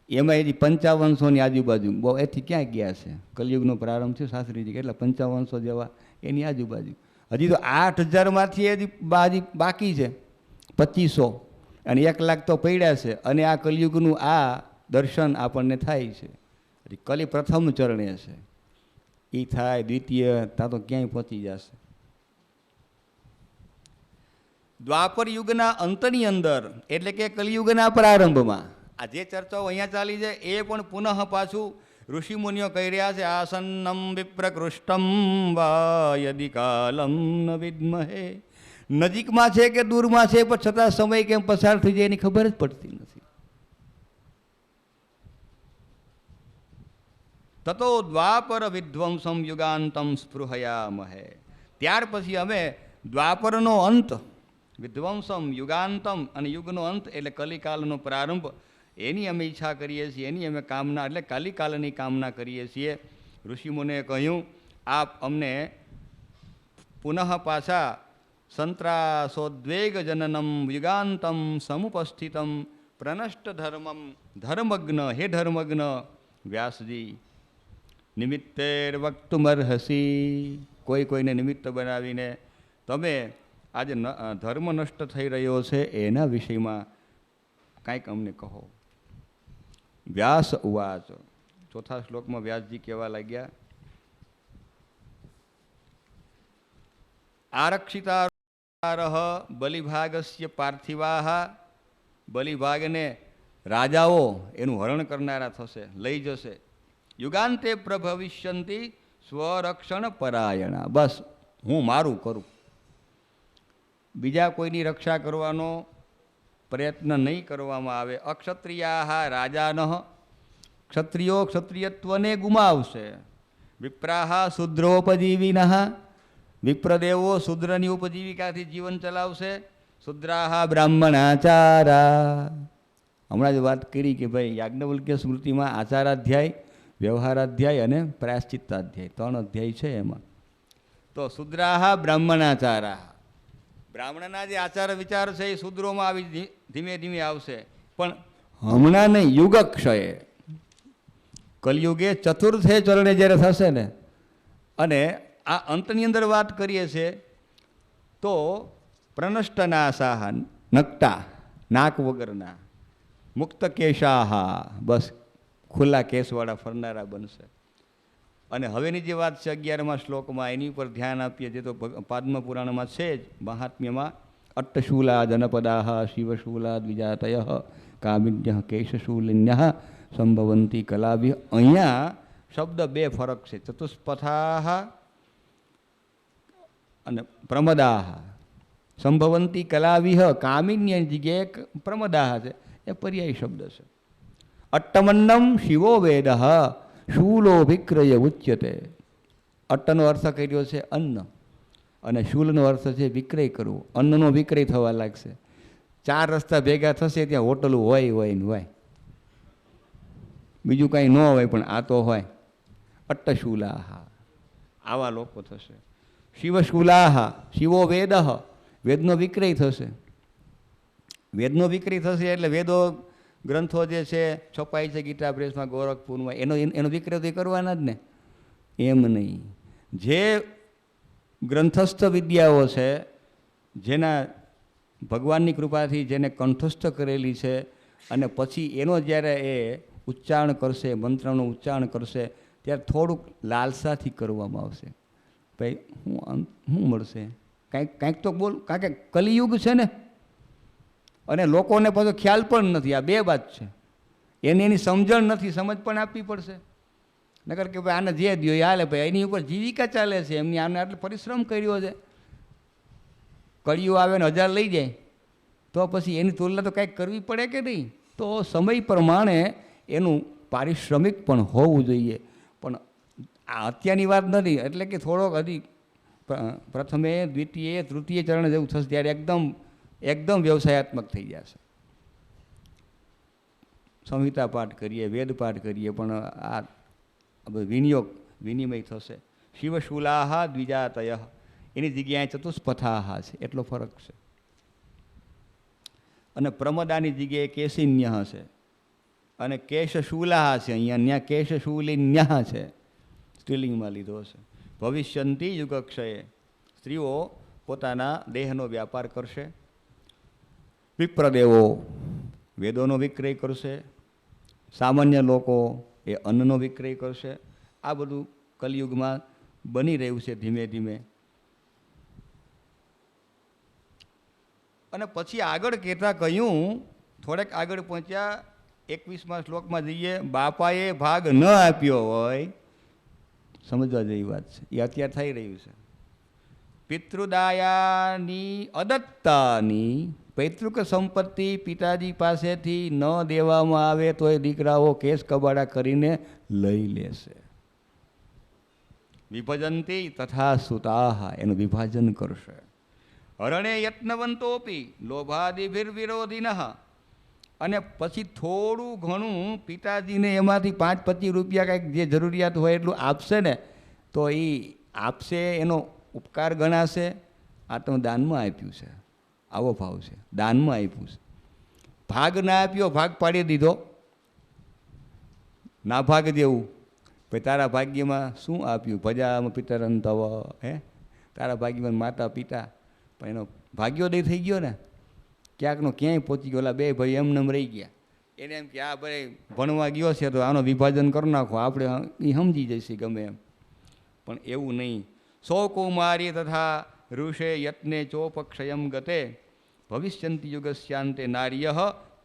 એમાં એની 5500ની આજુબાજુ, બહુ એથી ક્યાં ગયા છે? કલિયુગનો પ્રારંભ છે શાસ્ત્રીજી, કેટલા 5500 જેવા એની આજુબાજુ. હજી તો 8,000માંથી હજી બાકી છે 2500, અને 1 લાખ તો પડ્યા છે. અને આ કલિયુગનું આ દર્શન આપણને થાય છે. કલી પ્રથમ ચરણે છે, એ થાય દ્વિતીય, ત્યાં તો ક્યાંય પહોંચી જશે. દ્વાપર યુગના અંતની અંદર એટલે કે કલિયુગના પ્રારંભમાં આ જે ચર્ચાઓ અહીંયા ચાલી છે એ પણ પુનઃ પાછું ઋષિમુનિઓ કહી રહ્યા છે. આસન્નમ વિપ્રકૃષ્ટમ વા યદિ કાલમ ન વિદ્મહે. નજીકમાં છે કે દૂરમાં છે, પણ છતાં સમય કેમ પસાર થઈ જાય એની ખબર જ પડતી નથી. તતો દ્વાપર વિધ્વંસમ યુગાંતમ સ્પૃહયામહે. ત્યાર પછી અમે દ્વાપરનો અંત, વિધ્વંસમ યુગાંતમ, અને યુગનો અંત એટલે કલિકાલનો પ્રારંભ, એની અમે ઈચ્છા કરીએ છીએ, એની અમે કામના એટલે કલિકાલની કામના કરીએ છીએ. ઋષિમુનિએ કહ્યું આપ અમને પુનઃ પાછા સંત્રાસોદ્વેગ જનનમ યુગાંતમ સમુપસ્થિતમ પ્રનષ્ટ ધર્મમ ધર્મજ્ઞ, હે ધર્મજ્ઞ વ્યાસજી, નિમિત્તેર વક્તુમર્હસી. કોઈને નિમિત્ત બનાવીને તમે આજે ધર્મ નષ્ટ થઈ રહ્યો છે એના વિષયમાં કાંઈક અમને કહો. વ્યાસ ઉવાચ. ચોથા શ્લોકમાં વ્યાસજી કહેવા લાગ્યા, આરક્ષિતા બલિભાગસ્ય પાર્થિવાહ. બલિભાગને રાજાઓ એનું હરણ કરનારા થશે, લઈ જશે. યુગાંતે પ્રભવિષ્યંતિ સ્વરક્ષણ પરાયણા. બસ હું મારું કરું, બીજા કોઈની રક્ષા કરવાનો પ્રયત્ન નહીં કરવામાં આવે. અક્ષત્રિયા રાજાનઃ. ક્ષત્રિયો ક્ષત્રિયત્વને ગુમાવશે. વિપ્રાહ શૂદ્રોપજીવિનઃ. વિપ્રદેવો શૂદ્રની ઉપજીવિકાથી જીવન ચલાવશે. શૂદ્રાહ બ્રાહ્મણાચારા. હમણાં જ વાત કરી કે ભાઈ યાજ્ઞવલ્ક્ય સ્મૃતિમાં આચારાધ્યાય, વ્યવહારાધ્યાય અને પ્રાયશ્ચિત્તાધ્યાય 3 અધ્યાય છે. એમાં તો શૂદ્રાહ બ્રાહ્મણાચારા, બ્રાહ્મણના જે આચાર વિચાર છે એ શૂદ્રોમાં આવી ધીમે ધીમે આવશે. પણ હમણાં નહીં, યુગક્ષયે, કલયુગે ચતુર્થે ચરણે જ્યારે થશે ને, અને આ અંતની અંદર વાત કરીએ છીએ તો પ્રનષ્ટનાશાહ, નકટા, નાક વગરના, મુક્ત કેશાહા, બસ ખુલ્લા કેસવાળા ફરનારા બનશે. અને હવેની જે વાત છે 11મા શ્લોકમાં, એની ઉપર ધ્યાન આપીએ. જે તો પાદ્મ પુરાણમાં છે જ, મહાત્મ્યમાં. અટ્ટશૂલા જનપદાહ શિવશૂલા દ્વિજાતય કામિન્ય કેશશૂલિન્ય સંભવંતી કલાભિ. અહીંયા શબ્દ 2 ફરક છે, ચતુષ્પથાહ અને પ્રમદાહ. સંભવંતી કલાવિહ કામિન્ય જગ્યાએ પ્રમદાહ છે, એ પર્યાય શબ્દ છે. અટ્ટમન્નમ શિવો વેદ શૂલો વિક્રય ઉચ્યતે. અટ્ટનો અર્થ કર્યો છે અન્ન, અને શૂલનો અર્થ છે વિક્રય કરવું. અન્નનો વિક્રય થવા લાગશે. 4 રસ્તા ભેગા થશે, ત્યાં હોટલું હોય ને હોય, બીજું કાંઈ ન હોય, પણ આ તો હોય. અટ્ટશૂલાહ, આવા લોકો થશે. શિવશૂલાહ, શિવો વેદ, વેદનો વિક્રય થશે. વેદનો વિક્રય થશે એટલે વેદો ગ્રંથો જે છે છપાય છે ગીતા પ્રેસમાં, ગોરખપુરમાં, એનો વિક્રય તો કરવાના જ ને. એમ નહીં, જે ગ્રંથસ્થ વિદ્યાઓ છે, જેના ભગવાનની કૃપાથી જેને કંઠસ્થ કરેલી છે, અને પછી એનો જ્યારે એ ઉચ્ચારણ કરશે, મંત્રનું ઉચ્ચારણ કરશે, ત્યારે થોડુંક લાલસાથી કરવામાં આવશે. ભાઈ શું મળશે, કાંઈક તો બોલ, કારણ કે કલિયુગ છે ને, અને લોકોને પાછો ખ્યાલ પણ નથી. આ 2 વાત છે. એની સમજણ નથી, સમજ પણ આપવી પડશે. નકર કે ભાઈ આને જે દો એ હાલે, ભાઈ એની ઉપર જીવિકા ચાલે છે એમની, આને આટલો પરિશ્રમ કર્યો છે, કળિયું આવે ને 1000 લઈ જાય, તો પછી એની તુલના તો કાંઈક કરવી પડે કે નહીં. તો સમય પ્રમાણે એનું પારિશ્રમિક પણ હોવું જોઈએ. પણ આ અત્યારની વાત નથી, એટલે કે થોડોક હજી પ્રથમે દ્વિતીય તૃતીય ચરણ જેવું થશે, ત્યારે એકદમ વ્યવસાયાત્મક થઈ જશે. સંહિતા પાઠ કરીએ, વેદ પાઠ કરીએ, પણ આ વિનિમય થશે. શિવશૂલાહ દ્વિજાતય, એની જગ્યાએ ચતુષ્પથાહ છે, એટલો ફરક છે. અને પ્રમદાની જગ્યાએ કેશિન્ય છે, અને કેશશૂલાહ છે. અહીંયા કેશશૂલિન્ય છે, સ્ત્રીલિંગમાં લીધો છે. ભવિષ્યંતિ યુગક્ષયે સ્ત્રીઓ પોતાના દેહનો વ્યાપાર કરશે, વિપ્રદેવો વેદોનો વિક્રય કરશે, સામાન્ય લોકો એ અન્નનો વિક્રય કરશે. આ બધું કલિયુગમાં બની રહ્યું છે ધીમે ધીમે. અને પછી આગળ કહેતા કહ્યું, થોડેક આગળ પહોંચ્યા 21મા શ્લોકમાં જઈએ, બાપાએ ભાગ ન આપ્યો હોય, સમજવા જેવી વાત છે, એ અત્યારે થઈ રહ્યું છે. પિતૃદાયાની અદત્તાની પૈતૃક સંપત્તિ પિતાજી પાસેથી ન દેવામાં આવે તો એ દીકરાઓ કેસ કબાડા કરીને લઈ લેશે. વિભજંતી તથા સુતાહ, એનું વિભાજન કરશે. હરણે યત્નવંતોપી લોભાદિભિર્વિરોધિનઃ, અને પછી થોડું ઘણું પિતાજીને એમાંથી 5-25 રૂપિયા કાંઈક જે જરૂરિયાત હોય એટલું આપશે ને તો એ આપશે, એનો ઉપકાર ગણાશે. આ તમે દાનમાં આપ્યું છે, આવો ભાવ છે, દાનમાં આપ્યું છે. ભાગ ના આપ્યો, ભાગ પાડી દીધો, ના ભાગ દેવું, ભાઈ તારા ભાગ્યમાં શું આપ્યું, ભજામાં પિતરન તવ, હે તારા ભાગ્યમાં માતા પિતા, પણ એનો ભાગ્યોદય થઈ ગયો ને, ક્યાંકનો ક્યાંય પહોંચી ગયો. ઓલા બે ભાઈ એમને રહી ગયા, એને એમ કે આ ભાઈ ભણવા ગયો છે તો આનો વિભાજન કરી નાખો, આપણે એ સમજી જઈશે ગમે એમ. પણ એવું નહીં. સૌકુમારી તથા ઋષે યત્ને ચોપક્ષયમ ગતે ભવિષ્યંતિ યુગસ્યાંતે નાર્ય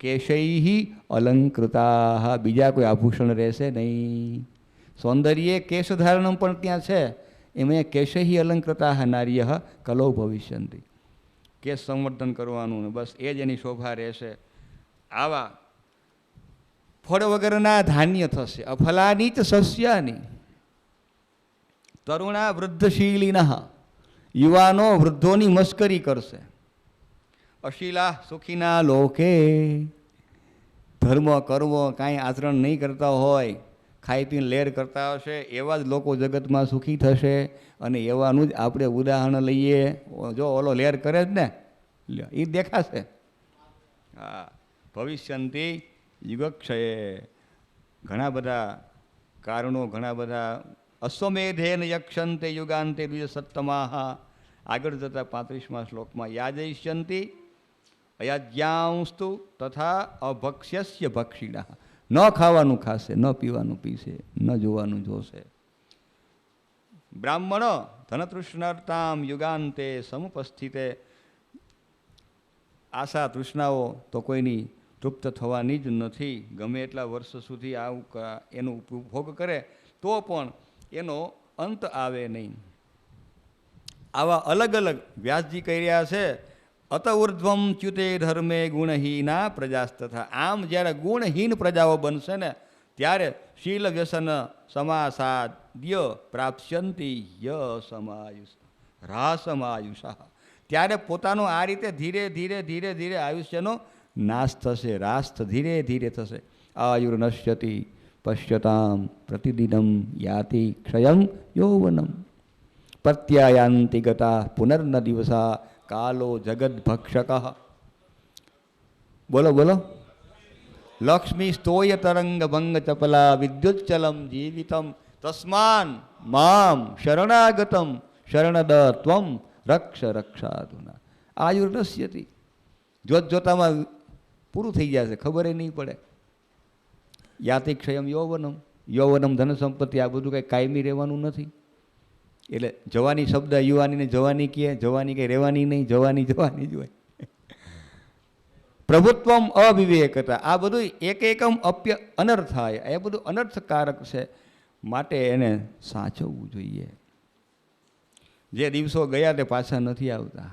કેશૈ અલંકૃતા, બીજા કોઈ આભૂષણ રહેશે નહીં. સૌંદર્ય કેશધારણમ પણ ત્યાં છે, એમાં કેશૈ અલંકૃતા નાર્ય કલો ભવિષ્યંતિ, કેશ સંવર્ધન કરવાનું ને બસ એ જ એની શોભા રહેશે. આવા ફળ વગરના ધાન્ય થશે. અફલાની ચ સસ્યાની તરુણા વૃદ્ધશીલિનઃ, યુવાનો વૃદ્ધોની મસ્કરી કરશે. અશીલા સુખીના લોકે, ધર્મ કર્મ કાંઈ આચરણ નહીં કરતા હોય, ખાઈ પીને લેર કરતા હશે, એવા જ લોકો જગતમાં સુખી થશે. અને એવાનું જ આપણે ઉદાહરણ લઈએ. જો ઓલો લેર કરે જ ને, એ દેખાશે. હા, ભવિષ્યંતિ યુગક્ષયે, ઘણા બધા કારણો, ઘણા બધા. અશ્વમેધેન યક્ષંતે યુગાંતે દ્વિજસત્તમાહ, આગળ જતા 35મા શ્લોકમાં યાજયિષ્યંતિ અયાજ્યાંસ્તુ તથા અભક્ષ્યસ્ય ભક્ષિણા, ન ખાવાનું ખાશે, ન પીવાનું પીશે, ન જોવાનું જોશે. બ્રાહ્મણ ધનતૃષ્ણાર્તામ યુગાંતે સમુપસ્થિતે, આશા તૃષ્ણાઓ તો કોઈની તૃપ્ત થવાની જ નથી. ગમે એટલા વર્ષ સુધી આવું એનો ઉપભોગ કરે તો પણ એનો અંત આવે નહીં. આવા અલગ અલગ વ્યાસજી કહી રહ્યા છે. અત ઉર્ધ્વમ ચ્યુતે ધર્મે ગુણહીના પ્રજાસ્તથા, આમ જ્યારે ગુણહીન પ્રજાઓ બનશે ને ત્યારે શીલ વ્યસન સમાસાદ્ય પ્રાપ્સ્યંતિ યસમાયુષ રાસમાયુષા, ત્યારે પોતાનો આ રીતે ધીરે ધીરે ધીરે ધીરે આયુષ્યનો નાશ થશે, રાસ ધીરે ધીરે થશે. આયુર્નશ્યતિ પશ્યતામ પ્રતિદિનમ યાતિ ક્ષયમ યૌવનમ પ્રત્યાયાંતિ ગતા પુનર્ન દિવસા કાલો જગદ્ભક્ષક. બોલો બોલો. લક્ષ્મી સ્તોય તરંગ ભંગ ચપલા વિદ્યુચ્ચલમ જીવિતમ તસ્માન મામ શરણાગતમ શરણદ ત્વમ રક્ષ રક્ષાધુના. આયુર્નશ્યતિ, જોત જોતામાં પૂરું થઈ જશે, ખબર નહીં પડે. યાતિ ક્ષયમ યૌવનમ, યૌવનમ ધન સંપત્તિ, આ બધું કંઈ કાયમી રહેવાનું નથી. એટલે જવાની શબ્દ યુવાનીને જવાની કહે, જવાની કંઈ રહેવાની નહીં, જવાની જવાની જ હોય. પ્રભુત્વમ અવિવેકતા, આ બધું એક એકમ અપ્ય અનર્થાય, એ બધું અનર્થકારક છે, માટે એને સાચવવું જોઈએ. જે દિવસો ગયા તે પાછા નથી આવતા.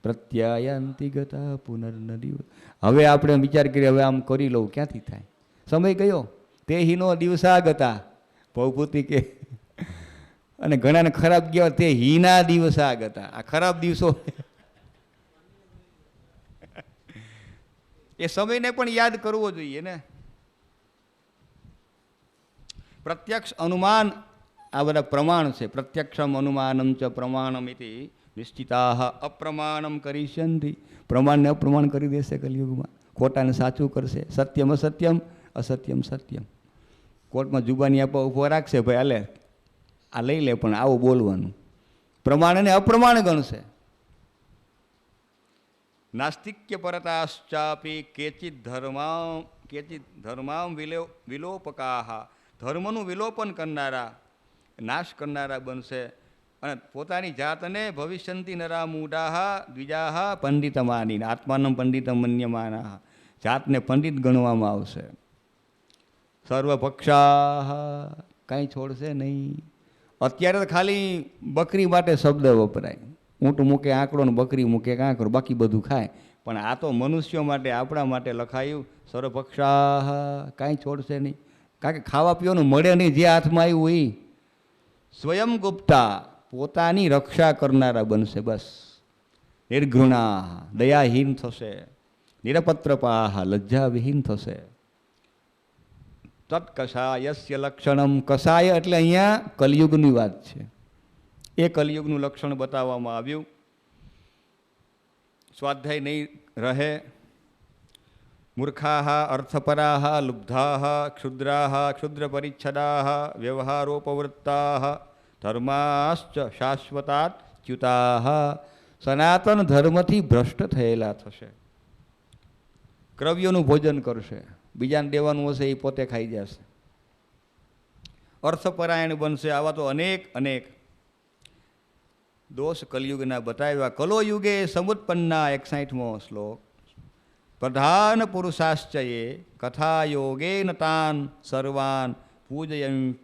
પ્રત્યાયાંતિ ગતા પુનર્ન દિવસ. હવે આપણે વિચાર કરીએ, હવે આમ કરી લઉં, ક્યાંથી થાય? સમય ગયો. તે હિનો દિવસા ગતા, ભવભૂતિ કે. અને ઘણાને ખરાબ ગયા, તે હિના દિવસા ગતા. આ ખરાબ દિવસો એ સમયને પણ યાદ કરવો જોઈએ ને. પ્રત્યક્ષ અનુમાન, આ બધા પ્રમાણ છે. પ્રત્યક્ષમ અનુમાનમ ચ પ્રમાણમ ઇતિ નિશ્ચિતાઃ અપ્રમાણમ કરીષ્યંતિ, પ્રમાણને અપ્રમાણ કરી દેશે કલિયુગમાં. ખોટાને સાચું કરશે. સત્યમ અસત્યમ, અસત્યમ સત્યમ. કોર્ટમાં જુબાની આપવા ઊભો રાખશે, ભાઈ હાલે આ લઈ લે, પણ આવું બોલવાનું. પ્રમાણ અને અપ્રમાણ ગણશે. નાસ્તિક્ય પરતાશ્ચાપી કેચિત ધર્મામ વિલોપકાહ, ધર્મનું વિલોપન કરનારા, નાશ કરનારા બનશે. અને પોતાની જાતને ભવિષ્યંતિ નરા મૂઢાહ દ્વિજાહ પંડિત માની, આત્માનમ પંડિત મન્યમાના, જાતને પંડિત ગણવામાં આવશે. સર્વભક્ષા, કાંઈ છોડશે નહીં. અત્યારે તો ખાલી બકરી માટે શબ્દ વપરાય, ઊંટ મૂકે આંકડો ને બકરી મૂકે આંકડો, બાકી બધું ખાય. પણ આ તો મનુષ્યો માટે, આપણા માટે લખાયું સર્વભક્ષા, કાંઈ છોડશે નહીં. કારણ કે ખાવા પીવાનું મળે નહીં, જે હાથમાં આવ્યું એ. સ્વયં ગુપ્તા, પોતાની રક્ષા કરનારા બનશે. બસ. નિર્ઘૃણા, દયાહીન થશે. નિરપત્રપાહ, લજ્જાવિહીન થશે. તત્કષાયસ્ય લક્ષણમ, કષાય એટલે અહીંયા કલયુગની વાત છે. એ કલયુગનું લક્ષણ બતાવવામાં આવ્યું. સ્વાધ્યાય નહીં રહે. મૂર્ખાહ, અર્થપરાહ, લુબ્ધાહ, ક્ષુદ્રાહ, ક્ષુદ્ર પરિચ્છદાહ, વ્યવહારોપવૃત્તાહ, ધર્માશ્ચ શાશ્વતાત ચ્યુતાહ, સનાતન ધર્મથી ભ્રષ્ટ થયેલા થશે. ક્રવ્યોનું ભોજન કરશે, બીજાને દેવાનું હશે એ પોતે ખાઈ જશે. અર્થપરાયણ બનશે. આવા તો અનેક દોષ કલયુગના બતાવ્યા. કલો યુગે સમુત્પન્ના 61મો શ્લોક. પ્રધાન પુરુષાશ્ચયે કથા યોગેન તાન સર્વાન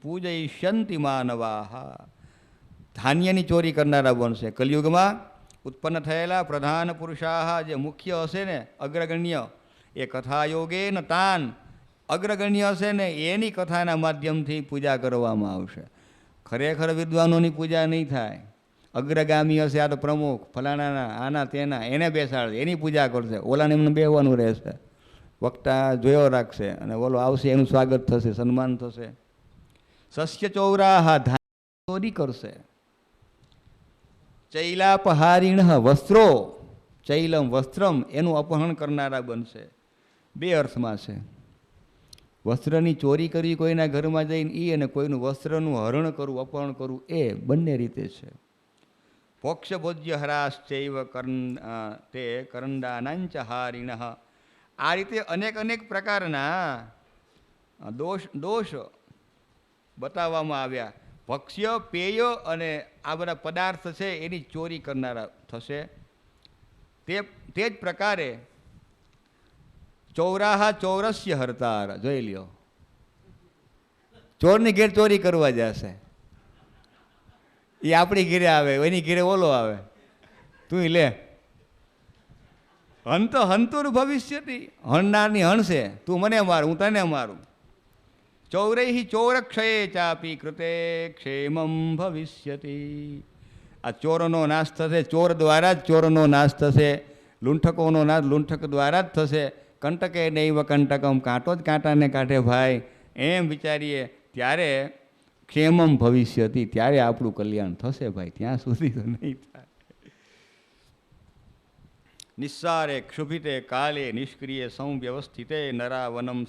પૂજયિષ્યંતિ માનવાહ. ધાન્યની ચોરી કરનારા બનશે. કલયુગમાં ઉત્પન્ન થયેલા પ્રધાન પુરુષાહ, જે મુખ્ય હશે ને, અગ્રગણ્ય, એ કથા યોગેન તાન, અગ્રગણ્ય હશે ને, એની કથાના માધ્યમથી પૂજા કરવામાં આવશે. ખરેખર વિદ્વાનોની પૂજા નહીં થાય. અગ્રગામી હશે, આ તો પ્રમુખ ફલાણાના, આના તેના, એને બેસાડશે, એની પૂજા કરશે. ઓલાને એમને બેહવાનું રહેશે, વક્તા જોયો રાખશે, અને ઓલો આવશે, એનું સ્વાગત થશે, સન્માન થશે. સસ્ય ચૌરાહ, ધાન્ય ચોરી કરશે. ચૈલાપહારીણ, વસ્ત્રો, ચૈલમ વસ્ત્રમ, એનું અપહરણ કરનારા બનશે. બે અર્થમાં છે. વસ્ત્રની ચોરી કરવી કોઈના ઘરમાં જઈને એ, અને કોઈનું વસ્ત્રનું હરણ કરવું, અપહરણ કરવું, એ બંને રીતે છે. ભોક્ષ્ય ભોજ્ય હરાશ્ચૈવ તે કરંડાનાંચ હારિણ. આ રીતે અનેક પ્રકારના દોષ બતાવવામાં આવ્યા. ભક્ષ્ય, પેય અને આ બધા પદાર્થ છે એની ચોરી કરનારા થશે. તે જ પ્રકારે ચૌરાહ ચૌરસ્ય હરતાર, જોઈ લ્યો. ચોરની ઘેર ચોરી કરવા જશે, એ આપણી ઘેરે આવે, એની ઘેરે ઓલો આવે. તું લે હંતુર ભવિષ્યથી, હણનારની હણશે. તું મને માર, હું તને મારું. ચૌરૈ ચોરક્ષયે ચાપી કૃતે ક્ષેમમ ભવિષ્યતિ. આ ચોરનો નાશ થશે, ચોર દ્વારા જ ચોરનો નાશ થશે. લૂંઠકોનો નાશ લૂંઠક દ્વારા જ થશે. કંટકે નૈવ કંટકમ, કાંટો જ કાંટાને કાઢે ભાઈ, એમ વિચારીએ ત્યારે ક્ષેમમ ભવિષ્યતિ, ત્યારે આપણું કલ્યાણ થશે ભાઈ. ત્યાં સુધી તો નહીં થાય. નિસ્સારે ક્ષુભિતે કાલે નિષ્ક્રિય સંવ્યવસ્થિતે નરા વનમ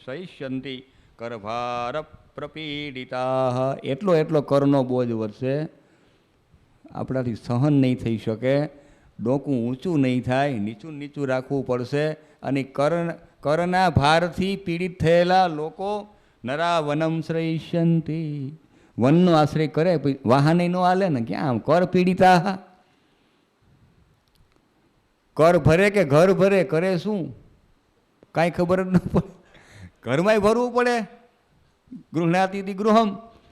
સહિષ્યંતિ કરભાર પ્રપીડિતા. એટલો કરનો બોજ વધશે, આપણાથી સહન નહીં થઈ શકે. ડોકું ઊંચું નહીં થાય, નીચું રાખવું પડશે. અને કરના ભારથી પીડિત થયેલા લોકો નરા વનમ શ્રયિષ્યંતિ, વનનો આશ્રય કરે. વાહને ન હાલે ને, ક્યાં કર પીડિતા. કર ભરે કે ઘર ભરે, કરે શું કાંઈ ખબર જ ન પડે. ઘરમાંય ભરવું પડે. ગૃહણાતિ ગૃહમ,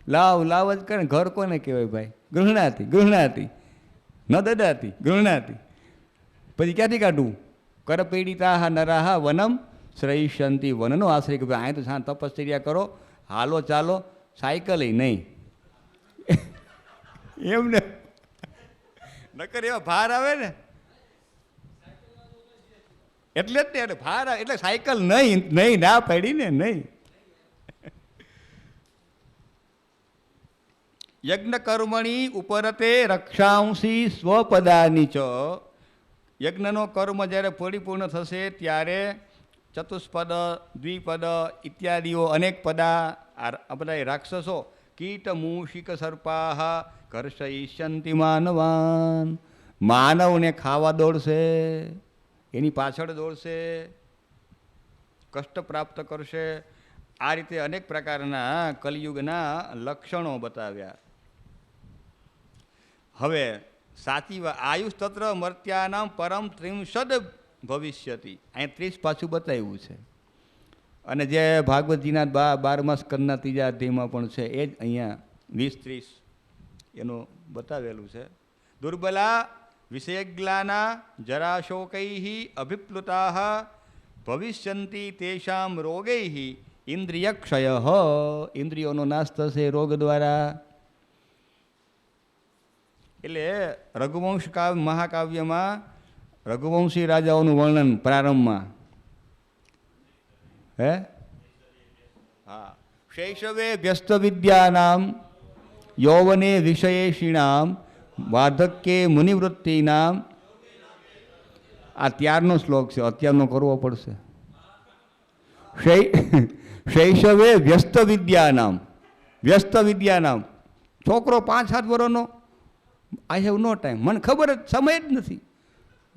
લાવ જ કરે. ઘર કોને કહેવાય ભાઈ? ગૃહણાતિ ન દદાતી, ગૃહણાતિ. પછી ક્યાંથી કાઢવું? કર પીડિતા નરાહ વનમ શ્રયિષ્યંતિ, વનનો આશ્રય કે ભાઈ અહીં તો શાંત તપશ્ચર્યા કરો, હાલો ચાલો, સાયકલ નહીં. એમને નકર એવા ભાર આવે ને, એટલે જ ને ભાર આવે, એટલે સાયકલ નહીં ના પડી ને, નહીં. યજ્ઞ કર્મણી ઉપરતે રક્ષાંશી સ્વપદાની ચ. યજ્ઞનો કર્મ જ્યારે પરિપૂર્ણ થશે ત્યારે ચતુષ્પદ, દ્વિપદ ઇત્યાદિઓ અનેક પદા, આ બધા રાક્ષસો, કીટ મૂષિક સર્પાહ કર્ષયિષ્યંતિ માનવાન, માનવને ખાવા દોડશે, એની પાછળ દોડશે, કષ્ટ પ્રાપ્ત કરશે. આ રીતે અનેક પ્રકારના કલિયુગના લક્ષણો બતાવ્યા. હવે સાચી વાત, આયુષ તત્ર મર્ત્યાનામ પરમ ત્રિંશદ ભવિષ્યતિ, અહીં 30 પાછું બતાવ્યું છે. અને જે ભાગવતજીના 12મા સ્કંદના 3જા અધ્યાયમાં પણ છે એ જ અહીંયા 20-30 એનું બતાવેલું છે. દુર્બલા વિષયગ્લાના જરાશોકૈ અભિપ્લુતા ભવિષ્યંતિ તેષામ રોગૈ ઇન્દ્રિયક્ષય, ઇન્દ્રિયોનો નાશ થશે રોગ દ્વારા. એટલે રઘુવંશ મહાકાવ્યમાં રઘુવંશી રાજાઓનું વર્ણન પ્રારંભમાં હે હા, શૈશવે વ્યસ્ત વિદ્યાનામ યૌવને વિષયેષિણામ વાર્ધક્યે મુનિવૃત્તિનામ. આ ત્યારનો શ્લોક છે, અત્યારનો કરવો પડશે. શૈશવે વ્યસ્ત વિદ્યાનામ, વ્યસ્ત વિદ્યાનામ, છોકરો 5-7 વર્ષનો, આઈ હેવ નો ટાઈમ, મને ખબર જ સમય જ નથી,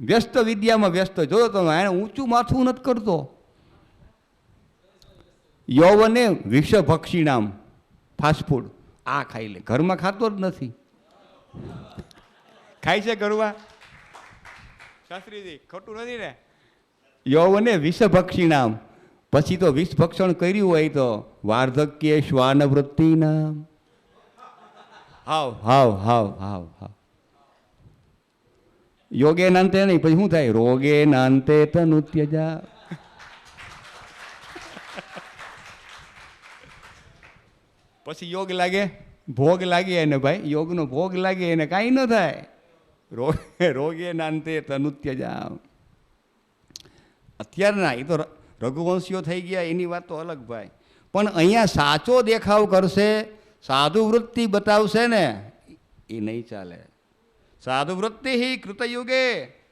વ્યસ્ત વિદ્યામાં વ્યસ્ત. જોયો તમે, એને ઊંચું માથું નથી કરતો. યૌવને વિષભક્ષિણામ, ફાસ્ટફૂડ આ ખાઈ લે, ઘરમાં ખાતો જ નથી. ખાય છે ઘરમાં શાસ્ત્રીજી, ખોટું નથી ને? યૌવને વિષભક્ષિણામ, પછી તો વિષભક્ષણ કર્યું હોય તો વાર્ધક્ય શ્વાનવૃત્તિનામ. હાવ હાવ હાવ હાવ હાવ યોગે નાંતે નહીં, પછી શું થાય? રોગે નાંતે તનુત્યજા. પછી યોગ લાગે, ભોગ લાગે એને, ભાઈ યોગનો ભોગ લાગે એને કાંઈ ન થાય. રોગે નાંતે તનુત્યજા. અત્યારના એ તો રઘુવંશીઓ થઈ ગયા, એની વાત તો અલગ ભાઈ. પણ અહીંયા સાચો દેખાવ કરશે, સાધુ વૃત્તિ બતાવશે ને, એ નહીં ચાલે. સાધુ વૃત્તિ કૃતયુગે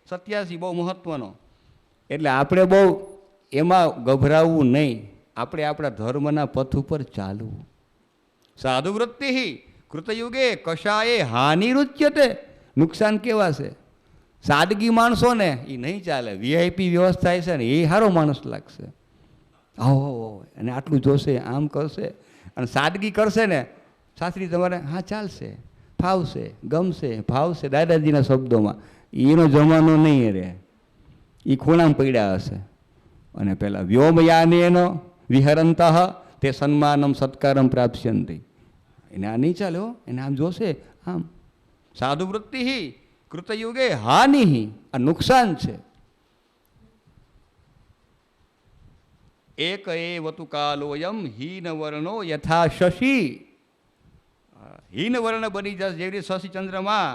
87 બહુ મહત્વનો. એટલે આપણે બહુ એમાં ગભરાવું નહીં, આપણે આપણા ધર્મના પથ ઉપર ચાલવું. સાધુ વૃત્તિ કૃતયુગે કશાએ હાનિરુચ્યતે, નુકસાન કેવા છે? સાદગી માણસો ને એ નહીં ચાલે. વીઆઈપી વ્યવસ્થા છે ને, એ સારો માણસ લાગશે. આવો અને આટલું જોશે, આમ કરશે, અને સાદગી કરશે ને, શાસ્ત્રી તમારે હા ચાલશે, ફાવશે, ગમશે, ભાવશે, દાદાજીના શબ્દોમાં. એનો જમાનો નહીં રહે, એ ખૂણામાં પડ્યા હશે. અને પેલા વ્યોમયાને એનો વિહરંત તે સન્માનમ સત્કારમ પ્રાપ્સ્યંતિ, એને આ નહીં ચાલે હો, એને આમ જોશે આમ. સાધુ વૃત્તિ કૃતયુગે હાનિ, આ નુકસાન છે. એક એવતુ કાલોયમ હીન વર્ણો યથા શશી, હીન વર્ણ બની જશે જેવી રીતે શશી ચંદ્રમાં.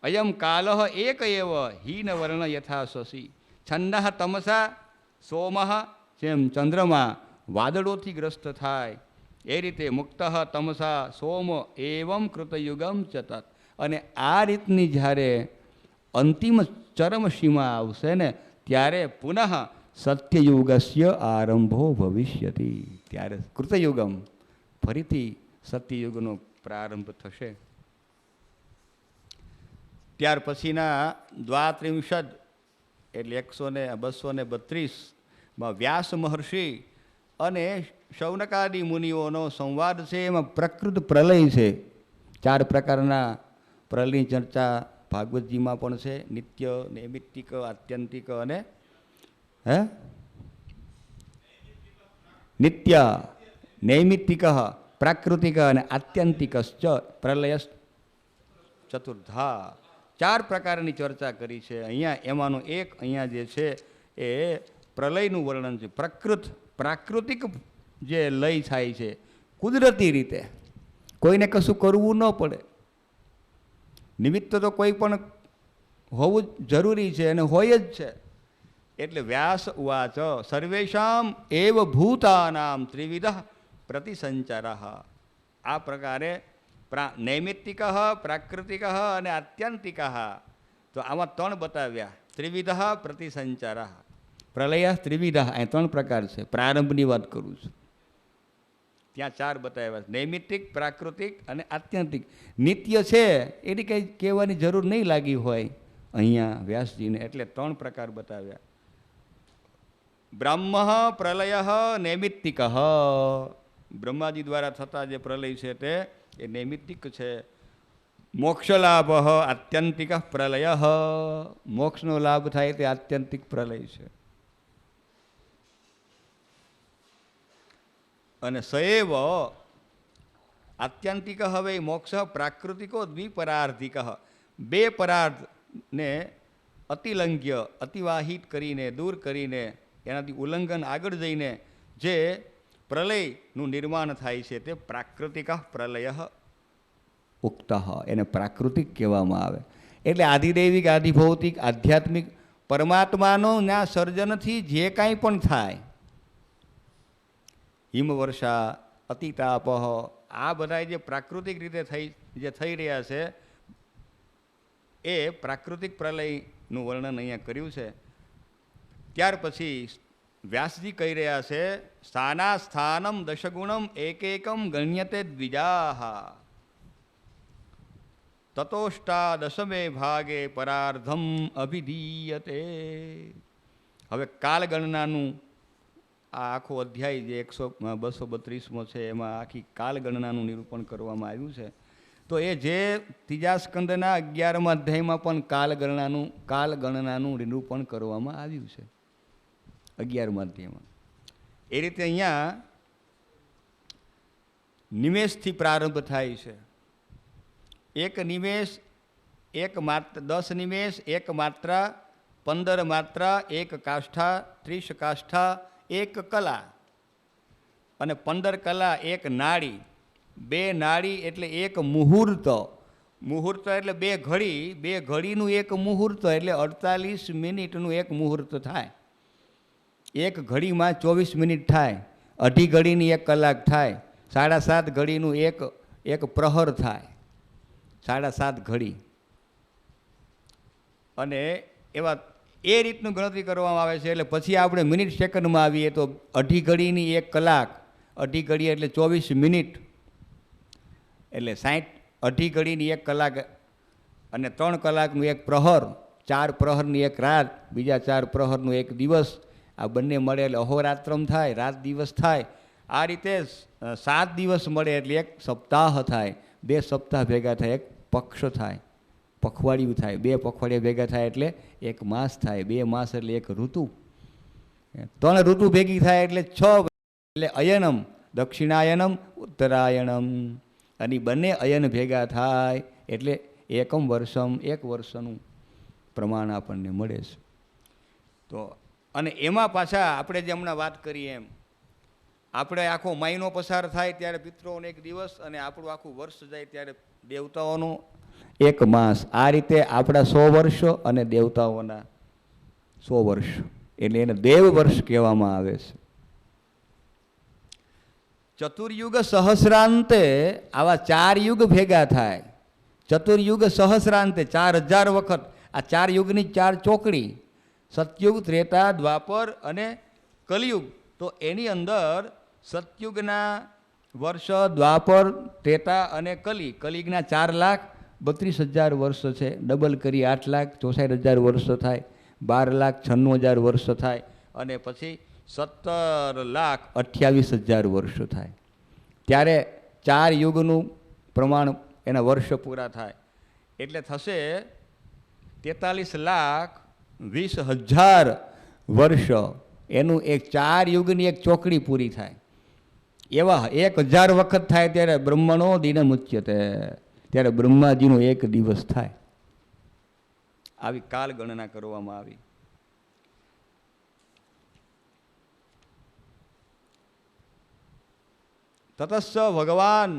અયમ કાલ એક એવ હીન વર્ણ યથા શશી. છન્ન તમસા સોમ, જેમ ચંદ્રમાં વાદળોથી ગ્રસ્ત થાય એ રીતે મુક્ત તમસા સોમ એવમ કૃતયુગમ ચતત. અને આ રીતની જ્યારે અંતિમ ચરમ સીમા આવશે ને, ત્યારે પુનઃ સત્યયુગસ્ય આરંભો ભવિષ્યતિ. ત્યારે કૃતયુગમ, ફરીથી સત્યયુગનો પ્રારંભ થશે. ત્યાર પછીના 32 એટલે 232માં વ્યાસ મહર્ષિ અને શૌનકાદિ મુનિઓનો સંવાદ છે. એમાં પ્રકૃત પ્રલય છે. 4 પ્રકારના પ્રલયની ચર્ચા ભાગવતજીમાં પણ છે. નિત્ય, નૈમિત્તિક, આત્યંતિક અને નિત્ય, નૈમિત્તિક, પ્રાકૃતિક અને આત્યંતિકશ્ચ પ્રલય ચતુર્ધા. 4 પ્રકારની ચર્ચા કરી છે અહીંયા. એમાંનું એક અહીંયા જે છે એ પ્રલયનું વર્ણન છે. પ્રાકૃતિક જે લય થાય છે કુદરતી રીતે, કોઈને કશું કરવું ન પડે. નિમિત્ત તો કોઈ પણ હોવું જરૂરી છે અને હોય જ છે. એટલે વ્યાસ ઉવાચ સર્વેષામ એવ ભૂતાનામ ત્રિવિધ પ્રતિસંચાર. આ પ્રકારે નૈમિત્તિક, પ્રાકૃતિક અને આત્યંતિક. તો આમાં 3 બતાવ્યા. ત્રિવિધ પ્રતિસંચાર, પ્રલય ત્રિવિધ, અહીં 3 પ્રકાર છે. પ્રારંભની વાત કરું છું. ત્યાં 4 બતાવ્યા. નૈમિત્તિક, પ્રાકૃતિક અને આત્યંતિક. નિત્ય છે એની કંઈ કહેવાની જરૂર નહીં લાગી હોય અહીંયા વ્યાસજીને, એટલે 3 પ્રકાર બતાવ્યા. બ્રહ્મ પ્રલય નૈમિત્તિક. બ્રહ્માજી દ્વારા થતા જે પ્રલય છે તે એ નૈમિત્તિક છે. મોક્ષ લાભ આત્યંતિક પ્રલય. મોક્ષનો લાભ થાય તે આત્યંતિક પ્રલય છે. અને સએવ આત્યંતિક હવે મોક્ષ પ્રાકૃતિકો દ્વિપરાર્ધિક. 2 પરાર્ધને અતિલંઘ્ય, અતિવાહિત કરીને, દૂર કરીને, એનાથી ઉલ્લંઘન આગળ જઈને જે પ્રલયનું નિર્માણ થાય છે તે પ્રાકૃતિક પ્રલય ઉક્ત. એને પ્રાકૃતિક કહેવામાં આવે. એટલે આધિદૈવિક, આધિભૌતિક, આધ્યાત્મિક પરમાત્માનો ના સર્જનથી જે કાંઈ પણ થાય, હિમવર્ષા, અતિતાપ, આ બધા જે પ્રાકૃતિક રીતે થઈ રહ્યા છે એ પ્રાકૃતિક પ્રલયનું વર્ણન અહીંયા કર્યું છે. ત્યાર પછી વ્યાસજી કહી રહ્યા છે સ્થાના સ્થાનમ દશગુણમ એકૈકમ ગણ્યતે દ્વિજાહ તતોષ્ટા દશમે ભાગે પરાર્ધમ અભિધીયતે. હવે કાલગણનાનું આ આખો અધ્યાય જે 232મો છે એમાં આખી કાલગણનાનું નિરૂપણ કરવામાં આવ્યું છે. તો એ જે ત્રીજા સ્કંદના 11મા અધ્યાયમાં પણ કાલગણનાનું નિરૂપણ કરવામાં આવ્યું છે 11મા અધ્યાયમાં. એ રીતે અહીંયા નિમેષથી પ્રારંભ થાય છે. 1 નિમેષ, 10 નિમેષ, 1 માત્રા, 15 માત્રા, 1 કાષ્ઠા, 30 કાષ્ઠા, 1 કલા અને 15 કલા 1 નાડી, 2 નાડી એટલે 1 મુહૂર્ત. મુહૂર્ત એટલે 2 ઘડી, 2 ઘડીનું 1 મુહૂર્ત એટલે 48 મિનિટનું 1 મુહૂર્ત થાય. 1 ઘડીમાં 24 મિનિટ થાય. અઢી ઘડીની 1 કલાક થાય. 7.5 ઘડીનું એક પ્રહર થાય. 7.5 ઘડી. અને એવા એ રીતનું ગણતરી કરવામાં આવે છે. એટલે પછી આપણે મિનિટ સેકન્ડમાં આવીએ તો અઢી ઘડીની 1 કલાક, અઢી ઘડી એટલે 24 મિનિટ એટલે 60. અઢી ઘડીની 1 કલાક અને 3 કલાકનું 1 પ્રહર, 4 પ્રહરની 1 રાત, બીજા 4 પ્રહરનું 1 દિવસ. આ બંને મળે એટલે અહોરાત્રમ થાય, રાત દિવસ થાય. આ રીતે 7 દિવસ મળે એટલે 1 સપ્તાહ થાય. 2 સપ્તાહ ભેગા થાય 1 પક્ષ થાય, પખવાડિયું થાય. 2 પખવાડિયા ભેગા થાય એટલે 1 માસ થાય. 2 માસ એટલે 1 ઋતુ. 3 ઋતુ ભેગી થાય એટલે 6. એટલે અયનમ, દક્ષિણાયનમ, ઉત્તરાયણમ. અને બંને અયન ભેગા થાય એટલે એકમ વર્ષમ, 1 વર્ષનું પ્રમાણ આપણને મળે છે. તો અને એમાં પાછા આપણે જે હમણાં વાત કરીએ એમ આપણે આખો મહિનો પસાર થાય ત્યારે પિતૃઓનો 1 દિવસ અને આપણું આખું વર્ષ જાય ત્યારે દેવતાઓનો 1 માસ. આ રીતે આપણા 100 વર્ષ અને દેવતાઓના 100 વર્ષ એટલે એને દેવ વર્ષ કહેવામાં આવે છે. ચતુર્યુગ સહસ્રાંતે આવા 4 યુગ ભેગા થાય. ચતુર્યુગ સહસ્રાંતે 4000 વખત. આ 4 યુગની 4 ચોકડી, સતયુગ, ત્રેતા, દ્વાપર અને કલિયુગ. તો એની અંદર સતયુગના વર્ષ, દ્વાપર, ત્રેતા અને કલિયુગના 4,32,000 વર્ષ છે. ડબલ કરી 8,64,000 વર્ષ થાય. 12,96,000 વર્ષ થાય. અને પછી 17,28,000 વર્ષ થાય. ત્યારે 4 યુગનું પ્રમાણ એના વર્ષ પૂરા થાય એટલે થશે 43,20,000 વર્ષ. એનું 4 યુગની 1 ચોકડી પૂરી થાય. એવા 1,000 વખત થાય ત્યારે બ્રહ્મણો દિનમુચ્યતે, ત્યારે બ્રહ્માજીનો 1 દિવસ થાય. આવી કાલ ગણના કરવામાં આવી. તતસ્સ ભગવાન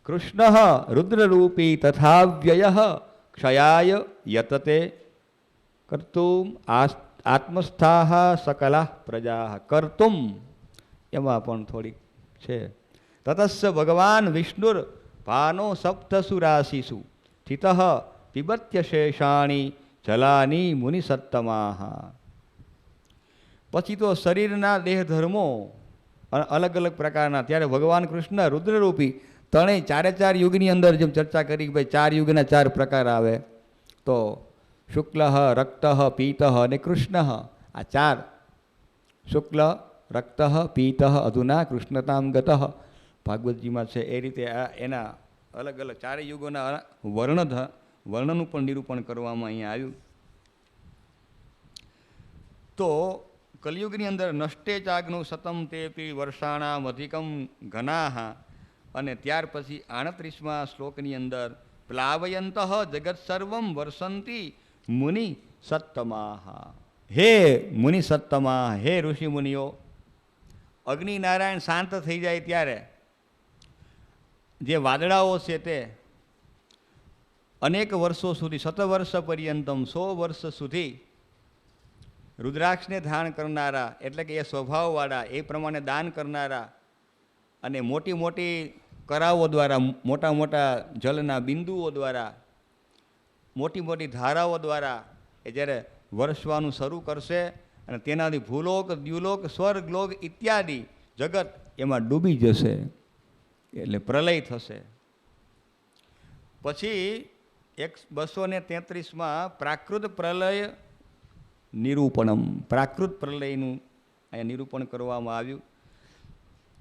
કૃષ્ણ રુદ્રરૂપી તથાવ્યય ક્ષયાય યતતે કર્તુમ આત્મસ્થાહ સકલા પ્રજા. કર્તુમ એમાં પણ થોડીક છે. તતસ્સ ભગવાન વિષ્ણુર ભાનો સપ્તસુરાશિષુ સ્થિત પિબત્ય શેષાણી જલાની મુનિસત્તમાહ. પછી તો શરીરના દેહ ધર્મો અલગ અલગ પ્રકારના. ત્યારે ભગવાન કૃષ્ણ રુદ્રરૂપી ત્રણેય ચારે યુગની અંદર જેમ ચર્ચા કરી કે ભાઈ 4 યુગના 4 પ્રકાર આવે, તો શુક્લ, રક્ત, પીત અને કૃષ્ણ. આ 4 શુક્લ, રક્ત, પીત, અધુના કૃષ્ણતામ ગત ભાગવતજીમાં છે. એ રીતે એના અલગ અલગ 4 યુગોના વર્ણનું પણ નિરૂપણ કરવામાં અહીંયા આવ્યું. તો કલિયુગની અંદર નષ્ટે ચાગ્નું સતમ તેપી વર્ષાણામ અધિકમ ઘનાહ, અને ત્યાર પછી 38મા શ્લોકની અંદર પ્લાવયંત જગત સર્વમ વર્ષંતી મુનિ સત્તમાહ. હે મુનિ સત્તમા, હે ઋષિ મુનિઓ, અગ્નિનારાયણ શાંત થઈ જાય ત્યારે જે વાદળાઓ છે તે અનેક વર્ષો સુધી, 100 વર્ષ પર્યંતમ, 100 વર્ષ સુધી રુદ્રાક્ષને ધારણ કરનારા, એટલે કે એ સ્વભાવવાળા, એ પ્રમાણે દાન કરનારા, અને મોટી મોટી કરાવો દ્વારા, મોટા મોટા જલના બિંદુઓ દ્વારા, મોટી મોટી ધારાઓ દ્વારા એ જ્યારે વરસવાનું શરૂ કરશે, અને તેનાથી ભૂલોક, દ્યુલોક, સ્વર્ગલોક ઇત્યાદિ જગત એમાં ડૂબી જશે, એટલે પ્રલય થશે. પછી 233માં પ્રાકૃત પ્રલય નિરૂપણમ, પ્રાકૃત પ્રલયનું અહીંયા નિરૂપણ કરવામાં આવ્યું.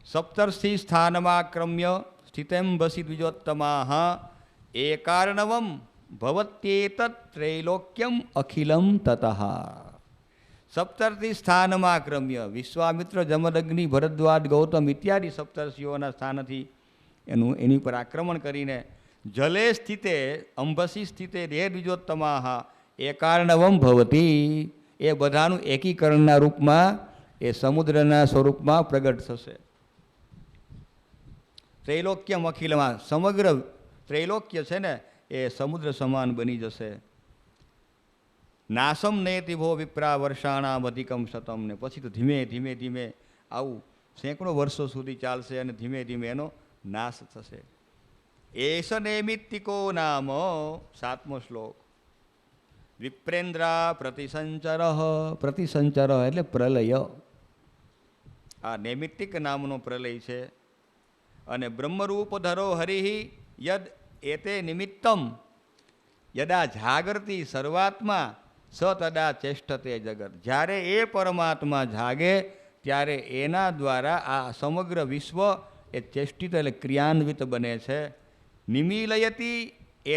સપ્તર્ષિ સ્થાનમાક્રમ્ય સ્થિતેમ વસી દ્વિજોત્તમાહ એકાર્ણવમ ભવત્યેતત ત્રૈલોક્યમ અખિલમ તતઃ. સપ્તર્ષિ સ્થાનમાક્રમ્ય, વિશ્વામિત્ર, જમદગ્નિ, ભરદ્વાજ, ગૌતમ ઇત્યાદિ સપ્તર્ષિઓના સ્થાનથી એની પર આક્રમણ કરીને જલે સ્થિતે અંબસી સ્થિતે રે દ્વિજોત્તમાહ એકાર્ણવમ ભવતી, એ બધાનું એકીકરણના રૂપમાં, એ સમુદ્રના સ્વરૂપમાં પ્રગટ થશે. ત્રૈલોક્યમ અખિલમાં, સમગ્ર ત્રૈલોક્ય છે ને એ સમુદ્ર સમાન બની જશે. નાસમ નેતિ ભો વિપ્રા વર્ષાણામ અધિકમ શતમ, ને પછી તો ધીમે ધીમે ધીમે આવું સેંકડો વર્ષો સુધી ચાલશે, અને ધીમે ધીમે એનો નાશ થશે. એસ નૈમિત્તિકો નામ, 7મો શ્લોક. વિપ્રેન્દ્રા પ્રતિસંચર, પ્રતિસંચર એટલે પ્રલય. આ નૈમિત્તિક નામનો પ્રલય છે. અને બ્રહ્મરૂપ ધરો હરિ યદ એતે નિમિત્તમ યદા જાગૃતિ સર્વાત્મા સ તદા ચેષ્ટતે જગત. જ્યારે એ પરમાત્મા જાગે ત્યારે એના દ્વારા આ સમગ્ર વિશ્વ એ ચેષ્ટિત એટલે ક્રિયાન્વિત બને છે. નિમીલયતી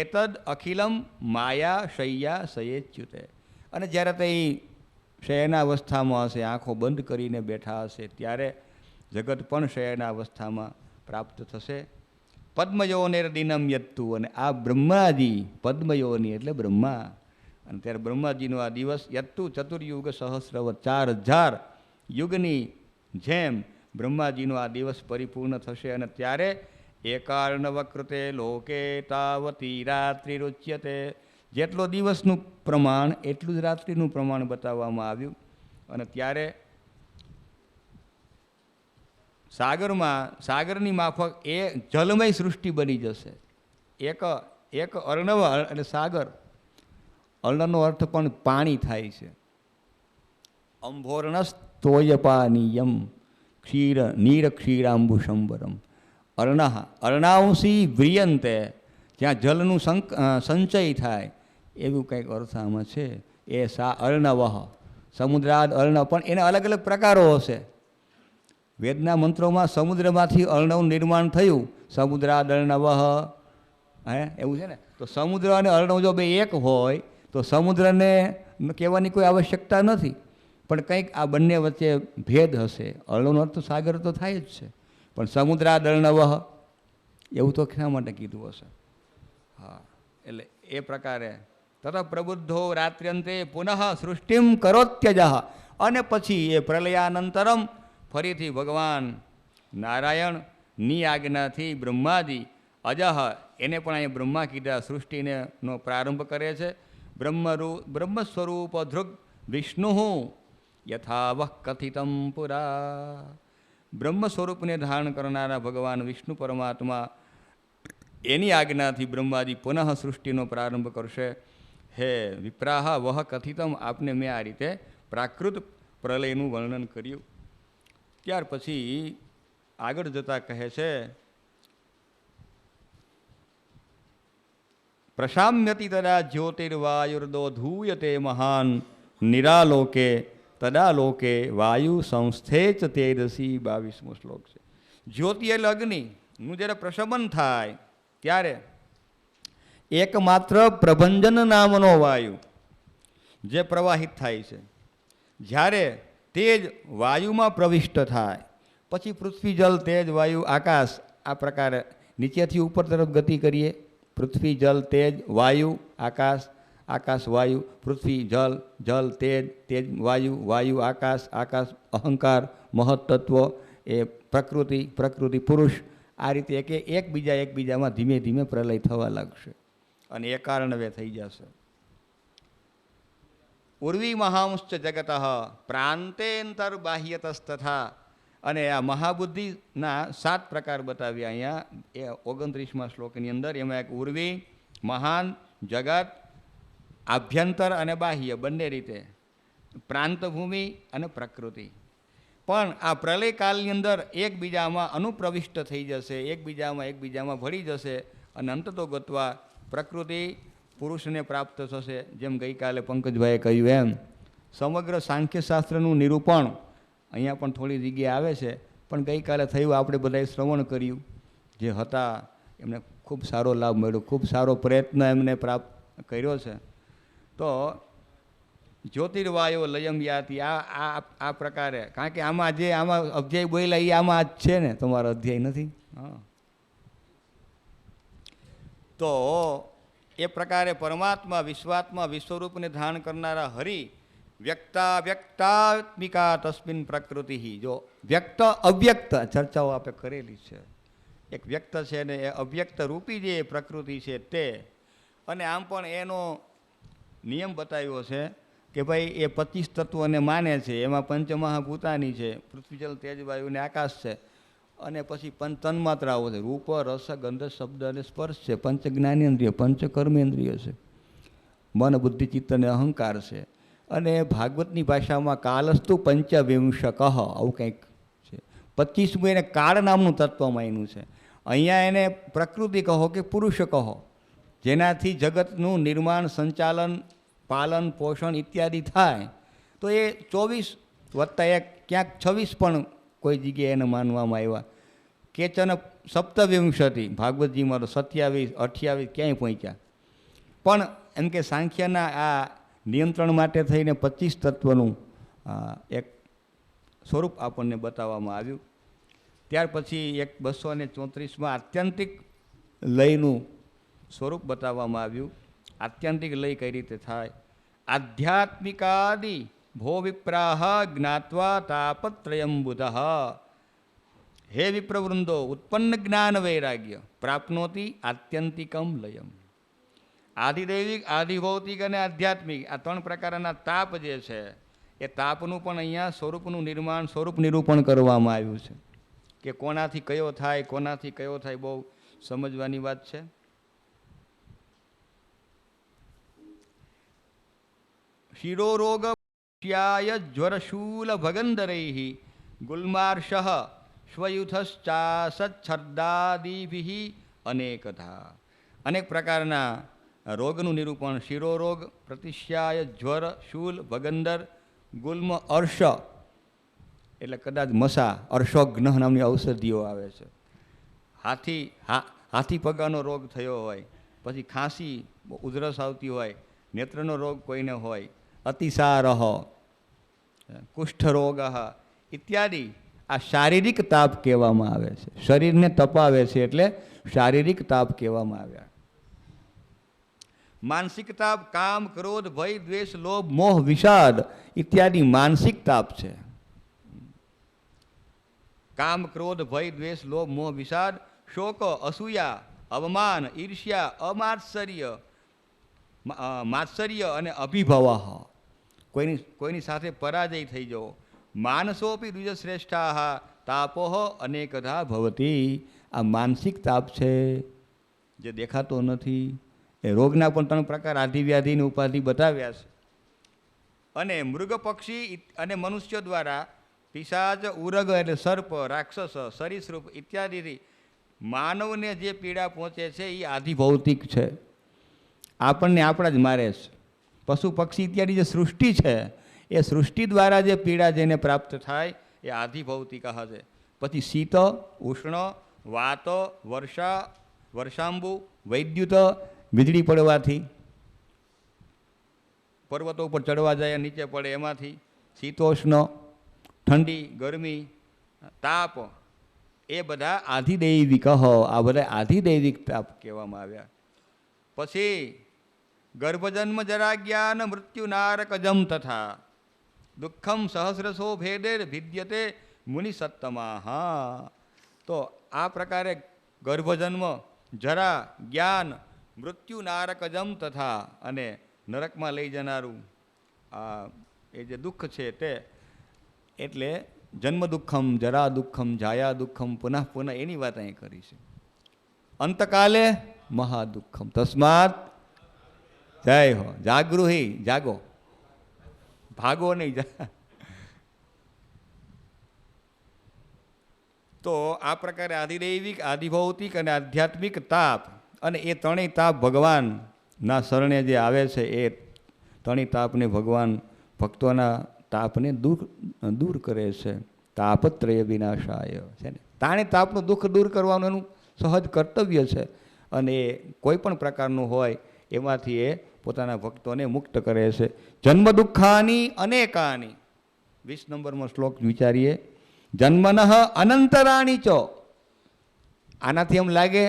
એતદ અખિલમ માયા શય્યા સયેચ્યુતે. અને જ્યારે તે શયનાવસ્થામાં હશે, આંખો બંધ કરીને બેઠા હશે, ત્યારે જગત પણ શયનાવસ્થામાં પ્રાપ્ત થશે. પદ્મયોનિર દિનમ યત્તુ, અને આ બ્રહ્માજી, પદ્મયોની એટલે બ્રહ્મા, અને ત્યારે બ્રહ્માજીનો આ દિવસ યત્તુ ચતુર્યુગ સહસ્રવત, 4000 યુગની જેમ બ્રહ્માજીનો આ દિવસ પરિપૂર્ણ થશે. અને ત્યારે એકાર્ણવકૃતે લોકે તાવતી રાત્રિરુચ્યતે, જેટલો દિવસનું પ્રમાણ એટલું જ રાત્રિનું પ્રમાણ બતાવવામાં આવ્યું. અને ત્યારે સાગરની માફક એ જલમય સૃષ્ટિ બની જશે. એક અર્ણવ એટલે સાગર, અર્ણનો અર્થ પણ પાણી થાય છે. અંભોર્ણસ્તોયપાનીયમ ક્ષીર નીર ક્ષીરાંબુશંબરમ. અર્ણાંશી વ્રિયંતે, જ્યાં જલનું સંચય થાય, એવું કંઈક અર્થ આમાં છે. એ અર્ણવ, સમુદ્રાદ અર્ણવ, પણ એના અલગ અલગ પ્રકારો હશે. વેદના મંત્રોમાં સમુદ્રમાંથી અર્ણવનું નિર્માણ થયું, સમુદ્રાદ અર્ણવ, એવું છે ને. તો સમુદ્ર અને અર્ણવ જો બે એક હોય તો સમુદ્રને કહેવાની કોઈ આવશ્યકતા નથી, પણ કંઈક આ બંને વચ્ચે ભેદ હશે. અર્ણવનો અર્થ સાગર તો થાય જ છે, પણ સમુદ્રાદ અર્ણવ એવું તો શા માટે કીધું હશે? હા, એટલે એ પ્રકારે તથા પ્રબુદ્ધો રાત્ર્યંતે પુનઃ સૃષ્ટિમ કરોત્યજ, અને પછી એ પ્રલયાનંતરમ ફરીથી ભગવાન નારાયણની આજ્ઞાથી બ્રહ્માજી અજહ, એને પણ અહીં બ્રહ્મા કીધા, સૃષ્ટિનો પ્રારંભ કરે છે. બ્રહ્મ સ્વરૂપ ધૃગ વિષ્ણુ યથાવહ કથિતમ પુરા. બ્રહ્મ સ્વરૂપને ધારણ કરનારા ભગવાન વિષ્ણુ પરમાત્મા, એની આજ્ઞાથી બ્રહ્માજી પુનઃ સૃષ્ટિનો પ્રારંભ કરશે. હે વિપ્રાહ વહ કથિતમ, આપને મેં આ રીતે પ્રાકૃત પ્રલયનું વર્ણન કર્યું. ત્યાર પછી આગળ જતા કહે છે, પ્રશામ્યતિ તદા જ્યોતિર્વાયુર્દો ધૂયતે મહાન નિરાલોકે તદા લોકે વાયુ સંસ્થે ચ તેજસી 22મો શ્લોક છે. જ્યોતિ એટલે અગ્નિનું જ્યારે પ્રશમન થાય ત્યારે એકમાત્ર પ્રભંજન નામનો વાયુ જે પ્રવાહિત થાય છે, જ્યારે તેજ વાયુમાં પ્રવિષ્ટ થાય પછી પૃથ્વી જલ તેજ વાયુ આકાશ આ પ્રકારે નીચેથી ઉપર તરફ ગતિ કરીએ. પૃથ્વી જલ તેજ વાયુ આકાશ, આકાશ વાયુ, પૃથ્વી જલ, જલ તેજ, તેજ વાયુ, વાયુ આકાશ, આકાશ અહંકાર મહત્તત્વ, એ પ્રકૃતિ, પ્રકૃતિ પુરુષ. આ રીતે એકબીજામાં ધીમે ધીમે પ્રલય થવા લાગશે અને એ કારણવે થઈ જશે. ઉર્વી મહાંશ્ચ જગત પ્રાંતેન્તર બાહ્યતસ્તથા. અને આ મહાબુદ્ધિના 7 પ્રકાર બતાવ્યા અહીંયા એ 29મા શ્લોકની અંદર. એમાં એક ઉર્વી, મહાન, જગત, આભ્યંતર અને બાહ્ય બંને રીતે, પ્રાંતભૂમિ અને પ્રકૃતિ. પણ આ પ્રલયકાલની અંદર એકબીજામાં અનુપ્રવિષ્ટ થઈ જશે, એકબીજામાં ભળી જશે અને અંતતો ગત્વા પ્રકૃતિ પુરુષને પ્રાપ્ત થશે. જેમ ગઈકાલે પંકજભાઈએ કહ્યું એમ સમગ્ર સાંખ્યશાસ્ત્રનું નિરૂપણ અહીંયા પણ થોડી જગ્યાએ આવે છે, પણ ગઈકાલે થયું, આપણે બધાએ શ્રવણ કર્યું, જે હતા એમને ખૂબ સારો લાભ મળ્યો, ખૂબ સારો પ્રયત્ન એમને પ્રાપ્ત કર્યો છે. તો જ્યોતિર્વાયો લયમ યાતિ આ પ્રકારે, કારણ કે આમાં અધ્યાય બોલ્યા એ આમાં જ છે ને, તમારો અધ્યાય નથી. હા, તો એ પ્રકારે પરમાત્મા વિશ્વાત્મા વિશ્વરૂપને ધારણ કરનારા હરિ વ્યક્તાત્મિકા તસ્મિન પ્રકૃતિ. જો વ્યક્ત અવ્યક્ત ચર્ચાઓ આપણે કરેલી છે. એક વ્યક્ત છે ને એ અવ્યક્ત રૂપી જે પ્રકૃતિ છે તે. અને આમ પણ એનો નિયમ બતાવ્યો છે કે ભાઈ એ 25 તત્વોને માને છે. એમાં પંચમહાભૂતાની છે, પૃથ્વી જલ તેજ વાયુ ને આકાશ છે. અને પછી તન્માત્રાઓ છે, રૂપ રસ ગંધ શબ્દ અને સ્પર્શ છે, પંચ જ્ઞાનેન્દ્રિય, પંચ કર્મેન્દ્રિય છે, મન બુદ્ધિ ચિત્ત અને અહંકાર છે. અને ભાગવતની ભાષામાં કાલસ્તુ પંચવિંશક આવું કંઈક છે. 25મું એને કાળ નામનું તત્વ માન્યું છે. અહીંયા એને પ્રકૃતિ કહો કે પુરુષ કહો, જેનાથી જગતનું નિર્માણ, સંચાલન, પાલન, પોષણ ઇત્યાદિ થાય. તો એ 24 વત્તા 1 ક્યાંક 26 પણ કોઈ જગ્યાએ એને માનવામાં આવ્યા. કેચન સપ્તવિંશતિ, ભાગવતજીમાં તો 27, 28 ક્યાંય પહોંચ્યા. પણ એમ કે સાંખ્યના આ નિયંત્રણ માટે થઈને 25 તત્વનું એક સ્વરૂપ આપણને બતાવવામાં આવ્યું. ત્યાર પછી એક 234માં આત્યંતિક લયનું સ્વરૂપ બતાવવામાં આવ્યું. આત્યંતિક લય કઈ રીતે થાય? આધ્યાત્મિકાદિ ભો વિપ્રાહ જ્ઞાત્વા તાપત્રયમ બુધ. હે વિપ્રવૃંદો, ઉત્પન્ન જ્ઞાન વૈરાગ્ય પ્રાપ્નોતિ આત્યંતિકમ લયમ. આધિદૈવિક, આધિભૌતિક અને આધ્યાત્મિક આ 3 પ્રકારના તાપ જે છે એ તાપનું પણ અહીંયા સ્વરૂપનું નિર્માણ, સ્વરૂપ નિરૂપણ કરવામાં આવ્યું છે કે કોનાથી કયો થાય, કોનાથી કયો થાય, બહુ સમજવાની વાત છે. શિરોરોગ જ્વરશૂલ ભગંદરૈઃ ગુલ્માર્ષ સ્વયુથશ્ચાસચ્છર્દાદિભિ અનેકધા. અનેક પ્રકારના રોગનું નિરૂપણ. શિરોરોગ, પ્રતિશ્યાય, જ્વર, શૂલ, ભગંદર, ગુલ્મ, અર્ષ એટલે કદાચ મસા, અર્ષોઘ્ન નામની ઔષધિઓ આવે છે. હાથી પગાનો રોગ થયો હોય, પછી ખાંસી, ઉધરસ આવતી હોય, નેત્રનો રોગ કોઈને હોય, અતિસારહ, કુષ્ઠરોગ ઇત્યાદિ આ શારીરિક તાપ કહેવામાં આવે છે. શરીરને તપાવે છે એટલે શારીરિક તાપ કહેવામાં આવ્યા. માનસિક તાપ કામ, ક્રોધ, ભય, દ્વેષ, લોભ, મોહ, વિષાદ ઇત્યાદિ માનસિક તાપ છે. કામ, ક્રોધ, ભય, દ્વેષ, લોભ, મોહ, વિષાદ, શોક, અસૂયા, અવમાન, ઈર્ષ્યા, અમાત્સર્ય, માત્સર્ય અને અભિભવ, કોઈની સાથે પરાજય થઈ જવો. માનસોપી દ્વિજશ્રેષ્ઠા તાપોહ અનેકધા ભવતી. આ માનસિક તાપ છે જે દેખાતો નથી. એ રોગના પણ 3 પ્રકાર આધિવ્યાધિની ઉપાધિ બતાવ્યા છે. અને મૃગ, પક્ષી અને મનુષ્ય દ્વારા પિશાચ, ઉરગ એટલે સર્પ, રાક્ષસ, સરીસૃપ ઇત્યાદિથી માનવને જે પીડા પહોંચે છે એ આધિભૌતિક છે. આપણને આપણા જ મારે છે. પશુ પક્ષી ઇત્યાદિ જે સૃષ્ટિ છે એ સૃષ્ટિ દ્વારા જે પીડા જેને પ્રાપ્ત થાય એ આધિભૌતિક છે. પછી શીત, ઉષ્ણ, વાત, વર્ષા, વર્ષાંબુ, વૈદ્યુત વીજળી પડવાથી, પર્વતો ઉપર ચડવા જાય નીચે પડે એમાંથી, શીતોષ્ણ, ઠંડી, ગરમી, તાપ, એ બધા આધિદૈવિક. આ બધા આધિદૈવિક તાપ કહેવામાં આવ્યા. પછી ગર્ભજન્મ જરા જ્ઞાન મૃત્યુ નારકજમ તથા દુઃખમ સહસ્રસો ભેદેર ભિદ્યતે મુનિ સત્તમા. હા, તો આ પ્રકારે ગર્ભજન્મ, જરા, જ્ઞાન, મૃત્યુ નારકજમ તથા અને નરકમાં લઈ જનારું આ એ જે દુઃખ છે તે, એટલે જન્મ દુઃખમ, જરા દુઃખમ, જાયા દુઃખમ, પુનઃ પુનઃ એની વાત અહીં કરી છે. અંતકાલે મહાદુઃખમ તસ્માત જય હો જાગૃહી, જાગો, ભાગો નહીં. તો આ પ્રકારે આધિદૈવિક, આધિભૌતિક અને આધ્યાત્મિક તાપ, અને એ ત્રણેય તાપ ભગવાનના શરણે જે આવે છે એ ત્રણેય તાપને ભગવાન ભક્તોના તાપને દૂર કરે છે. તાપત્રય વિનાશાય છે ને. તાણે તાપનું દુઃખ દૂર કરવાનું એનું સહજ કર્તવ્ય છે, અને એ કોઈ પણ પ્રકારનું હોય એમાંથી એ પોતાના ભક્તોને મુક્ત કરે છે. જન્મ દુઃખાની અનેકાની, 20 નંબરનો શ્લોક વિચારીએ. જન્મનઃ અનંતરાણી ચો. આનાથી એમ લાગે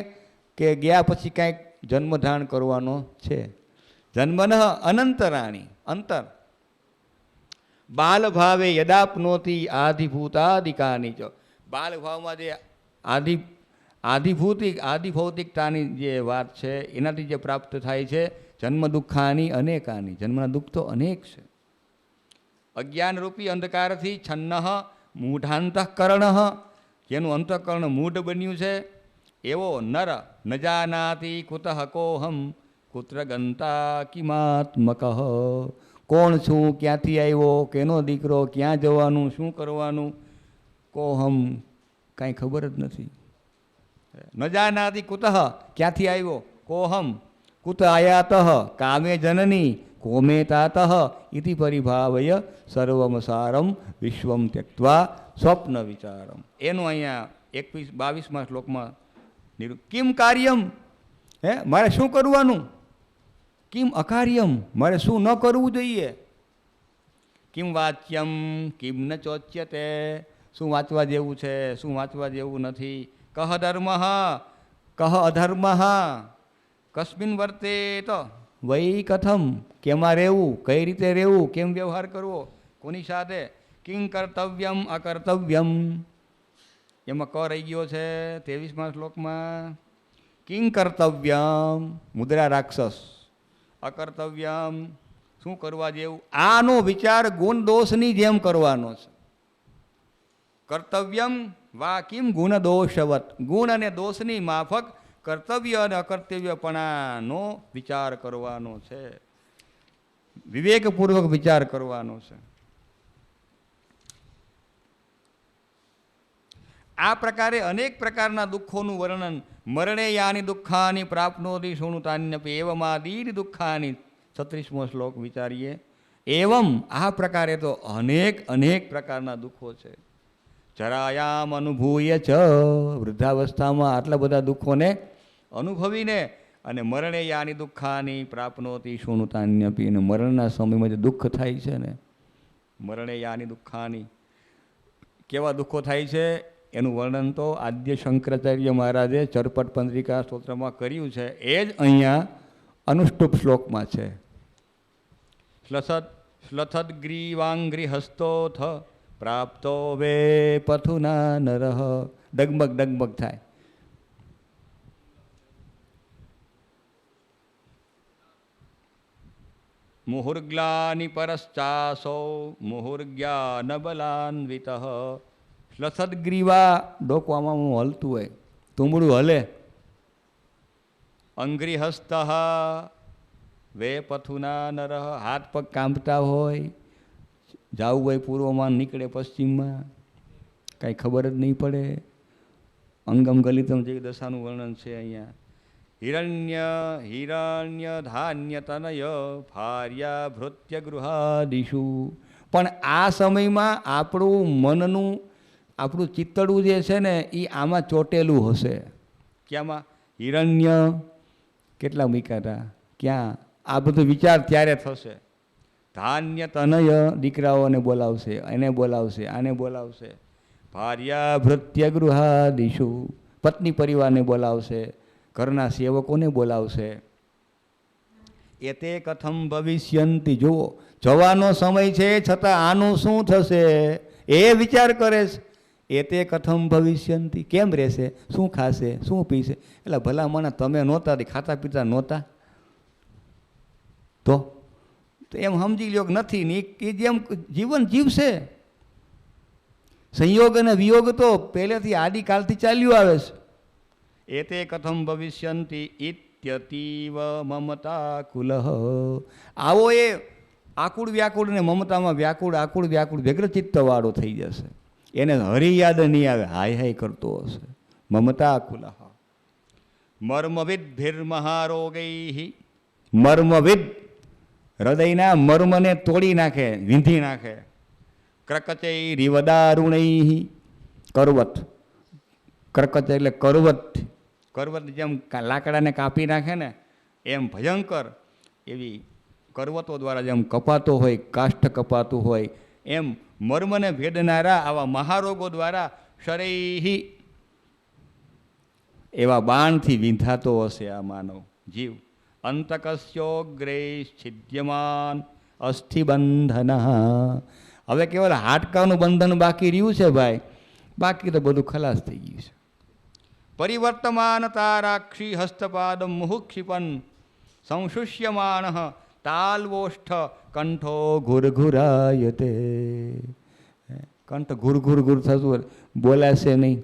કે ગયા પછી કાંઈક જન્મધારણ કરવાનો છે. જન્મનઃ અનંતરાણી, અંતર. બાલ ભાવે યદાપનોતી આધિભૂતાદિકાની ચો. બાલ ભાવમાં જે આધિભૌતિકતાની જે વાત છે એનાથી જે પ્રાપ્ત થાય છે. જન્મ દુઃખાની અનેકાની, જન્મના દુઃખ તો અનેક છે. અજ્ઞાનરૂપી અંધકારથી છન્ન મૂઢાંતઃકરણ, જેનું અંતઃકરણ મૂઢ બન્યું છે, એવો નર ન જાનાતિ કુતઃ કોહમ કુત્ર ગંતા કિમાત્મક. કોણ છું, ક્યાંથી આવ્યો, કેનો દીકરો, ક્યાં જવાનું, શું કરવાનું, કોહમ કાંઈ ખબર જ નથી. ન જાનાતિ કુતઃ ક્યાંથી આવ્યો, કોહમ કુત આયાતઃ કામે જનની કોમે તાતઃ ઇતિ પરિભાવય સર્વમ સારમ વિશ્વમ ત્યક્ત્વા સ્વપ્ન વિચારમ. એનું અહીંયા 22મા શ્લોકમાં કિમ કાર્યમ, મારે શું કરવાનું, કિમ અકાર્યમ, મારે શું ન કરવું જોઈએ, કિમ વાચ્યમ કિમ ન ચોચ્યતે, શું વાંચવા જેવું છે, શું વાંચવા જેવું નથી, કહ ધર્મ કહ અધર્મ, કસ્મિન વર્તે તો વૈ કથમ, કેમાં રહેવું, કઈ રીતે રહેવું, કેમ વ્યવહાર કરવો, કોની સાથે, કિં કર્તવ્યમ અકર્તવ્યમ. એમાં ક રહી ગયો છે 23મા શ્લોકમાં. કિં કર્તવ્યમ મુદ્રા રાક્ષસ, અકર્તવ્યમ શું કરવા જેવું, આનો વિચાર ગુણ દોષની જેમ કરવાનો છે. કર્તવ્યમ વા કિમ ગુણ દોષવત, ગુણ અને દોષની માફક કર્તવ્ય અને અકર્તવ્યપણાનો વિચાર કરવાનો છે. વિવેકપૂર્વક વિચાર કરવાનો છે. આ પ્રકારે અનેક પ્રકારના દુઃખોનું વર્ણન મરણે યાની દુઃખાની પ્રાપ્નોતિ શૃણુતાન્યપી એવમાદીની દુઃખાની 36મો શ્લોક વિચારીએ. એવમ આ પ્રકારે તો અનેક પ્રકારના દુઃખો છે. જરાયામ અનુભૂય ચ, વૃદ્ધાવસ્થામાં આટલા બધા દુઃખોને અનુભવીને, અને મરણે યાની દુઃખાની પ્રાપ્નોતિ શૃણુતાન્યપી, અને મરણના સમયમાં જે દુઃખ થાય છે ને, મરણે યાની દુઃખાની, કેવા દુઃખો થાય છે એનું વર્ણન તો આદ્ય શંકરાચાર્ય મહારાજે ચરપટ પંત્રિકા સ્તોત્રમાં કર્યું છે. એ જ અહીંયા અનુષ્ટુપ શ્લોકમાં છે. શ્લથદ ગ્રીવાંગ્રી હસ્તોથ પ્રાપ્તો વે પથુના નરહ. ડગમગ થાય. મુહુર્ગ્લાની પરશ્ચાસો મુહુર્જ્ઞાન બલાન્વિત. શ્લથદગ્રીવા, ડોકવામાં હલતું હોય, તુંબડું હલે. અંગ્રીહસ્ત વે પથુના નરહ, હાથ પગ કાંપતા હોય, જવું હોય પૂર્વમાં નીકળે પશ્ચિમમાં, કાંઈ ખબર જ નહીં પડે. અંગમ ગલિતમ જેવી દશાનું વર્ણન છે અહીંયા. હિરણ્ય ધાન્ય તનય ભાર્યા ભૃત્ય ગૃહાદિષુ. પણ આ સમયમાં આપણું મનનું આપણું ચિત્તડું જે છે ને એ આમાં ચોટેલું હશે. ક્યાંમાં? હિરણ્ય કેટલા મૂક્યા હતા, ક્યાં? આ બધું વિચાર ત્યારે થશે. ધાન્ય તનય દીકરાઓને બોલાવશે, એને બોલાવશે, આને બોલાવશે. ભાર્યા ભૃત્ય ગૃહાદિષુ પત્ની પરિવારને બોલાવશે, ઘરના સેવકોને બોલાવશે. એતે કથમ ભવિષ્યંતિ. જુઓ, જવાનો સમય છે છતાં આનું શું થશે એ વિચાર કરે છે. એતે કથમ ભવિષ્યંતિ, કેમ રહેશે, શું ખાશે, શું પીશે. એટલે ભલા મને તમે નહોતા ખાતા પીતા નહોતા તો એમ સમજી લ્યો કે નથી ને એ જેમ જીવન જીવશે. સંયોગ અને વિયોગ તો પહેલેથી આદિકાલથી ચાલ્યું આવે છે. એતે કથમ ભવિષ્યંતિ ઇત્યતીવ મમતા કુલહ. આવો એ આકુળ વ્યાકુળ ને મમતામાં વ્યાકુળ આકુળ વ્યાકુળ વ્યગ્રચિત્તવાળો થઈ જશે. એને હરિ યાદ નહીં આવે, હાય હાય કરતો હશે. મમતા કુલહ. મર્મવિદ ભીર્મહારોગૈ. મર્મવિદ હૃદયના મર્મને તોડી નાખે, વીંધી નાખે. ક્રકચૈરિવદારુણૈ. કરવત, કરકચ એટલે કરવત. કરવત જેમ લાકડાને કાપી નાખે ને એમ ભયંકર એવી કરવતો દ્વારા જેમ કપાતો હોય, કાષ્ઠ કપાતું હોય એમ મર્મને ભેદનારા આવા મહારોગો દ્વારા શરૈહી એવા બાણથી વિંધાતો હશે આ માનવ જીવ. અંતકસ્યોગ્રે છિદ્યમાન અસ્થિબંધન. હવે કેવલ હાડકાનું બંધન બાકી રહ્યું છે ભાઈ, બાકી તો બધું ખલાસ થઈ ગયું છે. પરિવર્તમાન તારાક્ષી હસ્તપાદ મુહુક્ષિપન સંશુષ્યમાણ તાલવોષ્ઠ કંઠો ઘુરઘુરાયતે. કંઠ ઘુર ઘુર ઘુર થતું બોલાશે નહીં.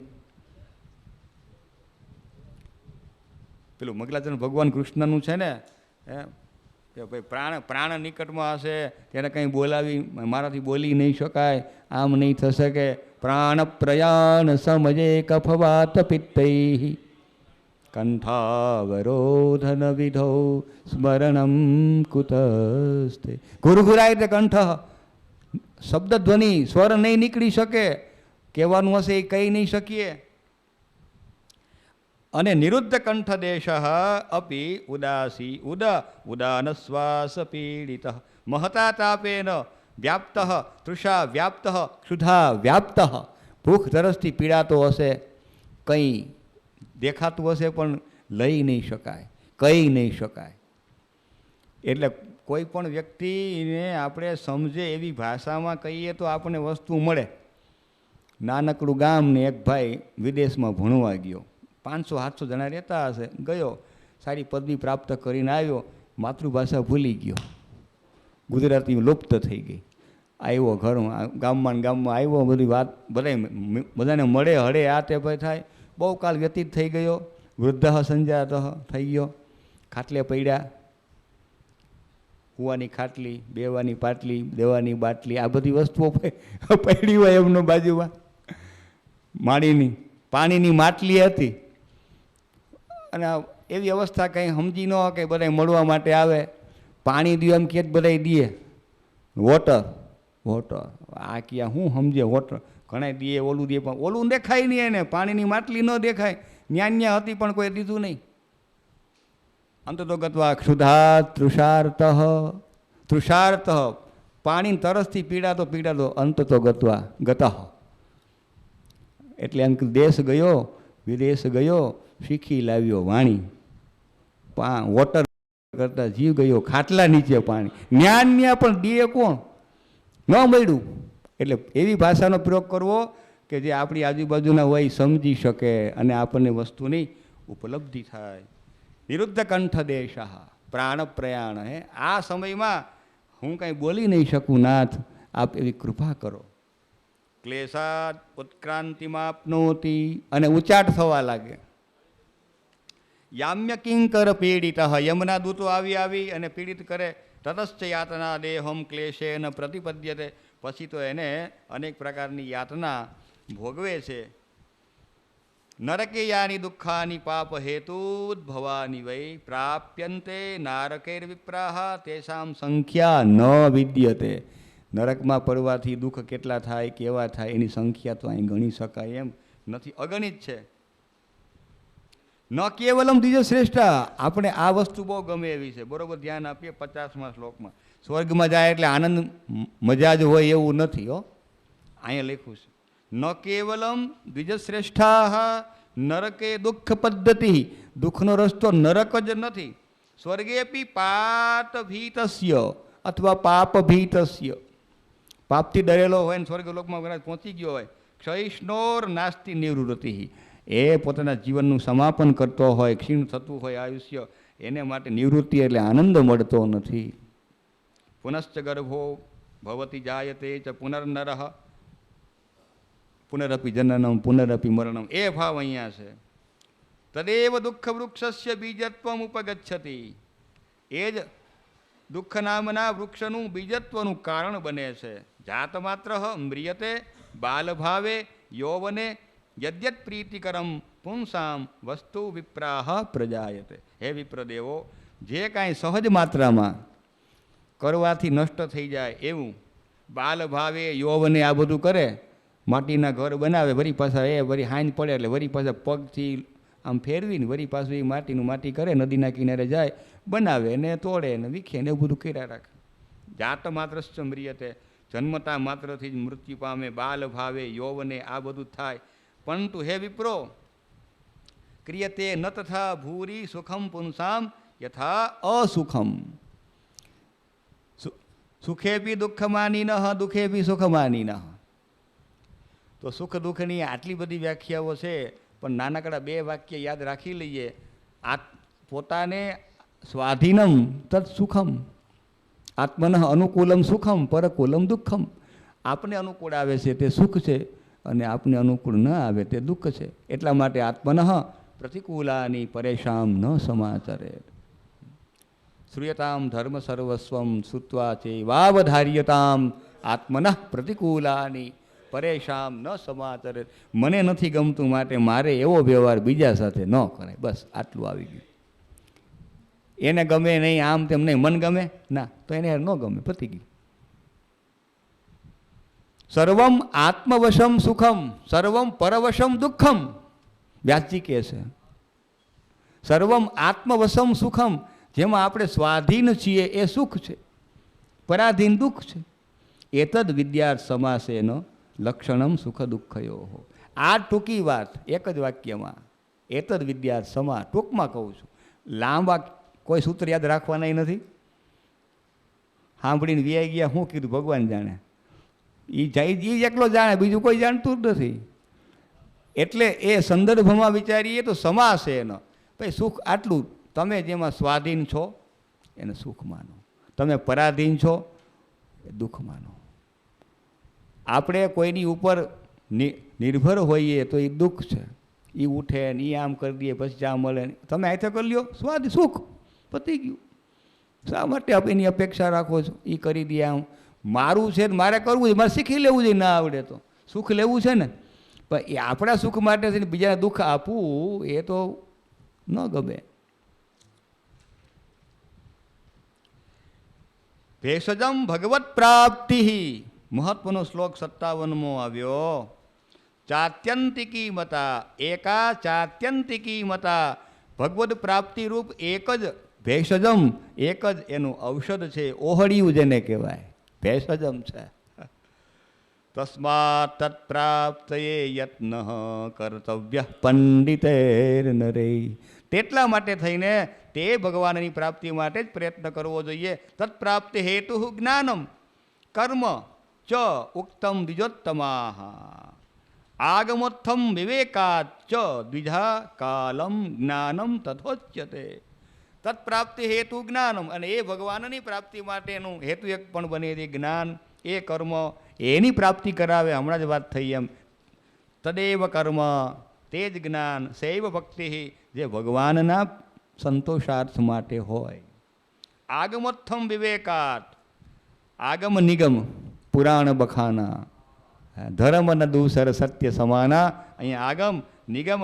પેલું મગલાચરણ ભગવાન કૃષ્ણનું છે ને કે ભાઈ પ્રાણ નિકટમાં હશે ત્યારે કંઈ બોલાવી મારાથી બોલી નહીં શકાય, આમ નહીં થશે કે પ્રાણ પ્રયાણ સમજે કફવાત પિત્તૈ કંઠાવરોધન વિધો સ્મરણમ કુતસ્તે. ઘુરઘુરાય એટલે કંઠ, શબ્દ ધ્વનિ સ્વર નહીં નીકળી શકે, કહેવાનું હશે એ કહી નહીં શકીએ. અને નિરુદ્ધ કંઠ દેશ અપી ઉદાસી ઉદાન શ્વાસ પીડિત મહતા તાપેન વ્યાપ્ત તૃષા વ્યાપ્ત ક્ષુધા વ્યાપ્ત. ભૂખ તરસથી પીડાતો હશે, કંઈ દેખાતું હશે પણ લઈ નહીં શકાય, કહી નહીં શકાય. એટલે કોઈ પણ વ્યક્તિને આપણે સમજે એવી ભાષામાં કહીએ તો આપણને વસ્તુ મળે. નાનકડું ગામ ને એક ભાઈ વિદેશમાં ભણવા ગયો, 500-700 જણા રહેતા હશે, ગયો, સારી પદવી પ્રાપ્ત કરીને આવ્યો, માતૃભાષા ભૂલી ગયો, ગુજરાતી લુપ્ત થઈ ગઈ. આવ્યો ઘરમાં, ગામમાં આવ્યો, બધી વાત બધાને મળે હળે આ તે ભાઈ થાય. બહુ કાલ વ્યતીત થઈ ગયો, વૃદ્ધ સંજાત થઈ ગયો. ખાટલે પડ્યા, કૂવાની ખાટલી, બેવાની પાટલી, દેવાની બાટલી, આ બધી વસ્તુઓ પડી હોય એમનો બાજુમાં. માળીની પાણીની માટલી હતી અને એવી અવસ્થા કંઈ સમજી ન કે બધા મળવા માટે આવે, પાણી દે એમ કે બધા દે, વોટર વોટર, આ ક્યાં શું સમજે વોટર, ઘણા દે ઓલું દે પણ ઓલું દેખાય નહીં, એને પાણીની માટલી ન દેખાય, ન્યા હતી પણ કોઈ દીધું નહીં. અંતતો ગત્વા ક્ષુધા તૃષાર્થ પાણી તરસથી પીડાતો અંતતો ગત્વા ગતઃ. એટલે અંક દેશ ગયો, વિદેશ ગયો, શીખી લાવ્યો વાણી. વોટર કરતા જીવ ગયો ખાટલા નીચે પાણી. ન્યા પણ દે કોણ? ન મળ્યું. એટલે એવી ભાષાનો પ્રયોગ કરવો કે જે આપણી આજુબાજુના હોય સમજી શકે અને આપણને વસ્તુની ઉપલબ્ધિ થાય. નિરુદ્ધ કંઠ દેશ પ્રાણ પ્રયાણ. આ સમયમાં હું કંઈ બોલી નહીં શકું, નાથ આપ એવી કૃપા કરો. ક્લેશાદ ઉત્ક્રાંતિમાપનોતી, અને ઉચાટ થવા લાગે. યામ્ય કિંકર પીડિત, યમના દૂતો આવી અને પીડિત કરે. તતશ્ચ યાતના દેહમ ક્લેશેન પ્રતિપદ્યતે, પછી તો એને અનેક પ્રકારની યાતના ભોગવે છે. નરકે યાની દુઃખાની પાપ હેતુદ્ભવાની વૈ પ્રાપ્યંતે નારકેર વિપ્રાહ તેષામ સંખ્યા ન વિદ્યતે. નરકમાં પડવાથી દુઃખ કેટલા થાય, કેવા થાય, એની સંખ્યા તો અહીં ગણી શકાય એમ નથી, અગણિત છે. ન કેવલમ દ્વિજ શ્રેષ્ઠા. આપણે આ વસ્તુ બહુ ગમે એવી છે, બરોબર, ધ્યાન આપીએ. 50મા શ્લોકમાં સ્વર્ગમાં જાય એટલે આનંદ મજા જ હોય એવું નથી હો. અહીંયા લખ્યું છે ન કેવલમ દ્વિજ શ્રેષ્ઠા નરકે દુઃખ પદ્ધતિ. દુઃખનો રસ્તો નરક જ નથી. સ્વર્ગેપી પાત ભીતસ્ય અથવા પાપ ભીતસ્ય. પાપથી ડરેલો હોય ને સ્વર્ગલોકમાં કદાચ પહોંચી ગયો હોય, ક્ષયિષ્ણોર નાસ્તિ નિવૃત્તિ. એ પોતાના જીવનનું સમાપન કરતો હોય, ક્ષીણ થતું હોય આયુષ્ય, એને માટે નિવૃત્તિ એટલે આનંદ મળતો નથી. પુનશ્ચ ગર્ભો ભવતી જાયતે ચ પુનર્નરઃ પુનરપી જનનમ પુનરપી મરણમ. એ ભાવ અહીંયા છે. તદેવ દુઃખ વૃક્ષસ્ય બીજત્વમ ઉપગચ્છતિ. એ જ દુઃખ નામના વૃક્ષનું બીજત્વનું કારણ બને છે. જાત માત્ર મ્રિયતે બાલભાવે યૌવને યદ્યત પ્રીતિકરમ પુંસામ વસ્તુ વિપ્રાહ પ્રજાયતે. હે વિપ્રદેવો, જે કાંઈ સહજ માત્રામાં કરવાથી નષ્ટ થઈ જાય એવું બાલભાવે યૌવને આ બધું કરે, માટીના ઘર બનાવે, વરી પાછા એ વરી હાંજ પડે એટલે વરી પાછા પગથી આમ ફેરવીને વરી પાછું એ માટીનું માટી કરે, નદીના કિનારે જાય, બનાવે ને તોડે ને વીખે ને એવું બધું કર્યા રાખે. જાત માત્ર મ્રિયતે, જન્મતા માત્રથી જ મૃત્યુ પામે. બાલ ભાવે યૌવને આ બધું થાય. પરંતુ હે વિપ્રો, ક્રિયતે ન તથા ભૂરી સુખમ પુંસામ યથા અસુખમ. સુખેપી દુઃખમાની ન દુઃખેપી સુખમાની ન. તો સુખ દુઃખની આટલી બધી વ્યાખ્યાઓ છે, પણ નાનકડા 2 વાક્ય યાદ રાખી લઈએ. આ પોતાને સ્વાધીનમ તત્ સુખમ, આત્મન અનુકૂલમ સુખમ પરકૂલમ દુઃખમ. આપને અનુકૂળ આવે છે તે સુખ છે, અને આપને અનુકૂળ ન આવે તે દુઃખ છે. એટલા માટે આત્મન પ્રતિકૂલાની પરેશાન ન સમાચરે. શ્રૂયતામ ધર્મ સર્વસ્વમ શ્રુત્વા ચૈવાવધાર્યતામ આત્મન પ્રતિકૂલાની પરેશાન ન સમાચરે. મને નથી ગમતું, માટે મારે એવો વ્યવહાર બીજા સાથે ન કરાય. બસ આટલું આવી ગયું. એને ગમે નહીં, આમ તેમ નહીં, મન ગમે ના તો એને ન ગમે, પતી ગયું. સર્વમ આત્મવશમ સુખમ સર્વમ પરવશમ દુઃખમ. વ્યાસજી કહે છે સર્વમ આત્મવશમ સુખમ, જેમાં આપણે સ્વાધીન છીએ એ સુખ છે, પરાધીન દુઃખ છે. એતદ વિદ્યાર્થ સમાસેનો લક્ષણમ સુખ દુઃખયો. આ ટૂંકી વાત એક જ વાક્યમાં, એતદ વિદ્યાર્થ સમા, ટૂંકમાં કહું છું, લાંબા કોઈ સૂત્ર યાદ રાખવાના નથી. સાંભળીને વ્યાઈ ગયા, શું કીધું ભગવાન જાણે, એ જ એકલો જાણે, બીજું કોઈ જાણતું જ નથી. એટલે એ સંદર્ભમાં વિચારીએ તો સમાસ એનો ભાઈ સુખ આટલું. તમે જેમાં સ્વાધીન છો એને સુખ માનો, તમે પરાધીન છો એ દુઃખ માનો. આપણે કોઈની ઉપર નિર્ભર હોઈએ તો એ દુઃખ છે. એ ઉઠે ને એ આમ કરી દે, પછી ચા મળે, તમે આથે કરી લ્યો, સ્વાદ સુખ, પતી ગયું. શા માટે આપણે એની અપેક્ષા રાખો છો એ કરી દે? આમ મારું છે મારે કરવું છે, મારે શીખી લેવું છે. ના આવડે તો સુખ લેવું છે ને, પણ એ આપણા સુખ માટે છે ને બીજાને દુઃખ આપવું એ તો ન ગમે. ભેષજમ ભગવત પ્રાપ્તિ. મહત્વનો શ્લોક 57મો આવ્યો. ચાત્યંતિકી મતા, એકા ચાત્યંતિકી મતા. ભગવદ પ્રાપ્તિ રૂપ એક જ ભેષજમ, એક જ એનું ઔષધ છે, ઓહળિયું જેને કહેવાય ભેષજમ છે. તસ્માત તત્પ્રાપ્તયે યત્ન કર્તવ્ય પંડિતેર નરે. તેટલા માટે થઈને તે ભગવાનની પ્રાપ્તિ માટે જ પ્રયત્ન કરવો જોઈએ. તત્પ્રાપ્તિ હેતુ જ્ઞાનમ કર્મ ચ ઉક્તમ દ્વિજોત્તમાઃ આગમોત્થમ વિવેકાત ચ દ્વિજા કાલમ જ્ઞાનમ તથોચ્યતે. તત્પ્રાપ્તિ હેતુ જ્ઞાનમ, અને એ ભગવાનની પ્રાપ્તિ માટેનું હેતુ એક પણ બને છે જ્ઞાન. એ કર્મ એની પ્રાપ્તિ કરાવે. હમણાં જ વાત થઈ એમ, તદેવ કર્મ તે જ જ્ઞાન, સૈવ ભક્તિ જે ભગવાનના સંતોષાર્થ માટે હોય. આગમોત્થમ વિવેકાત, આગમ નિગમ પુરાણ બખાના, ધર્મ ન દૂસર સત્ય સમાના. અહીંયા આગમ નિગમ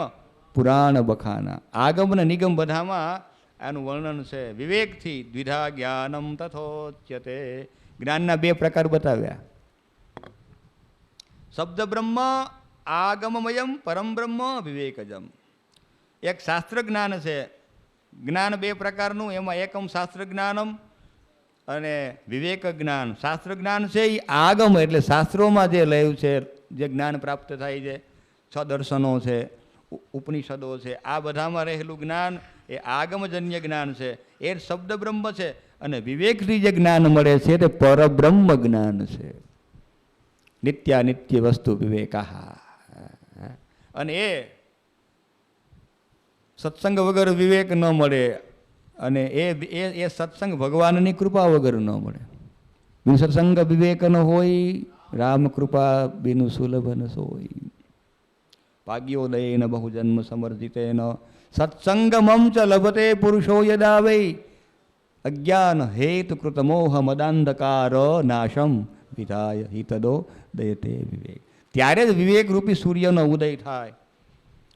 પુરાણ બખાના. આગમ અને નિગમ બધામાં આનું વર્ણન છે. વિવેકથી દ્વિધા જ્ઞાનમ તથોચ્યતે. જ્ઞાનના બે પ્રકાર બતાવ્યા. શબ્દ બ્રહ્મ આગમમયમ પરમ બ્રહ્મ વિવેકજમ. એક શાસ્ત્ર જ્ઞાન છે. જ્ઞાન બે પ્રકારનું, એમાં એકમ શાસ્ત્ર જ્ઞાનમ અને વિવેક જ્ઞાન. શાસ્ત્ર જ્ઞાન છે એ આગમ એટલે શાસ્ત્રોમાં જે લયું છે, જે જ્ઞાન પ્રાપ્ત થાય છે, છ દર્શનો છે, ઉપનિષદો છે, આ બધામાં રહેલું જ્ઞાન એ આગમજન્ય જ્ઞાન છે. એ શબ્દ બ્રહ્મ છે. અને વિવેકથી જે જ્ઞાન મળે છે તે પરબ્રહ્મ જ્ઞાન છે. નિત્યાનિત્ય વસ્તુ વિવેકા. અને એ સત્સંગ વગર વિવેક ન મળે. અને એ સત્સંગ ભગવાનની કૃપા વગર ન મળે. બિન સત્સંગ વિવેક ન હોય, રામ કૃપા બિનુ સુલભ ન સોય. ભાગ્યોદયેન બહુ જન્મ સમર્જિતેન સત્સંગમમ ચ લભતે પુરુષો યદા વૈ અજ્ઞાન હેતુકૃત મોહ મદાંધકાર નાશમ વિધાય હિતદો દયતે વિવેક. ત્યારે જ વિવેક રૂપી સૂર્યનો ઉદય થાય.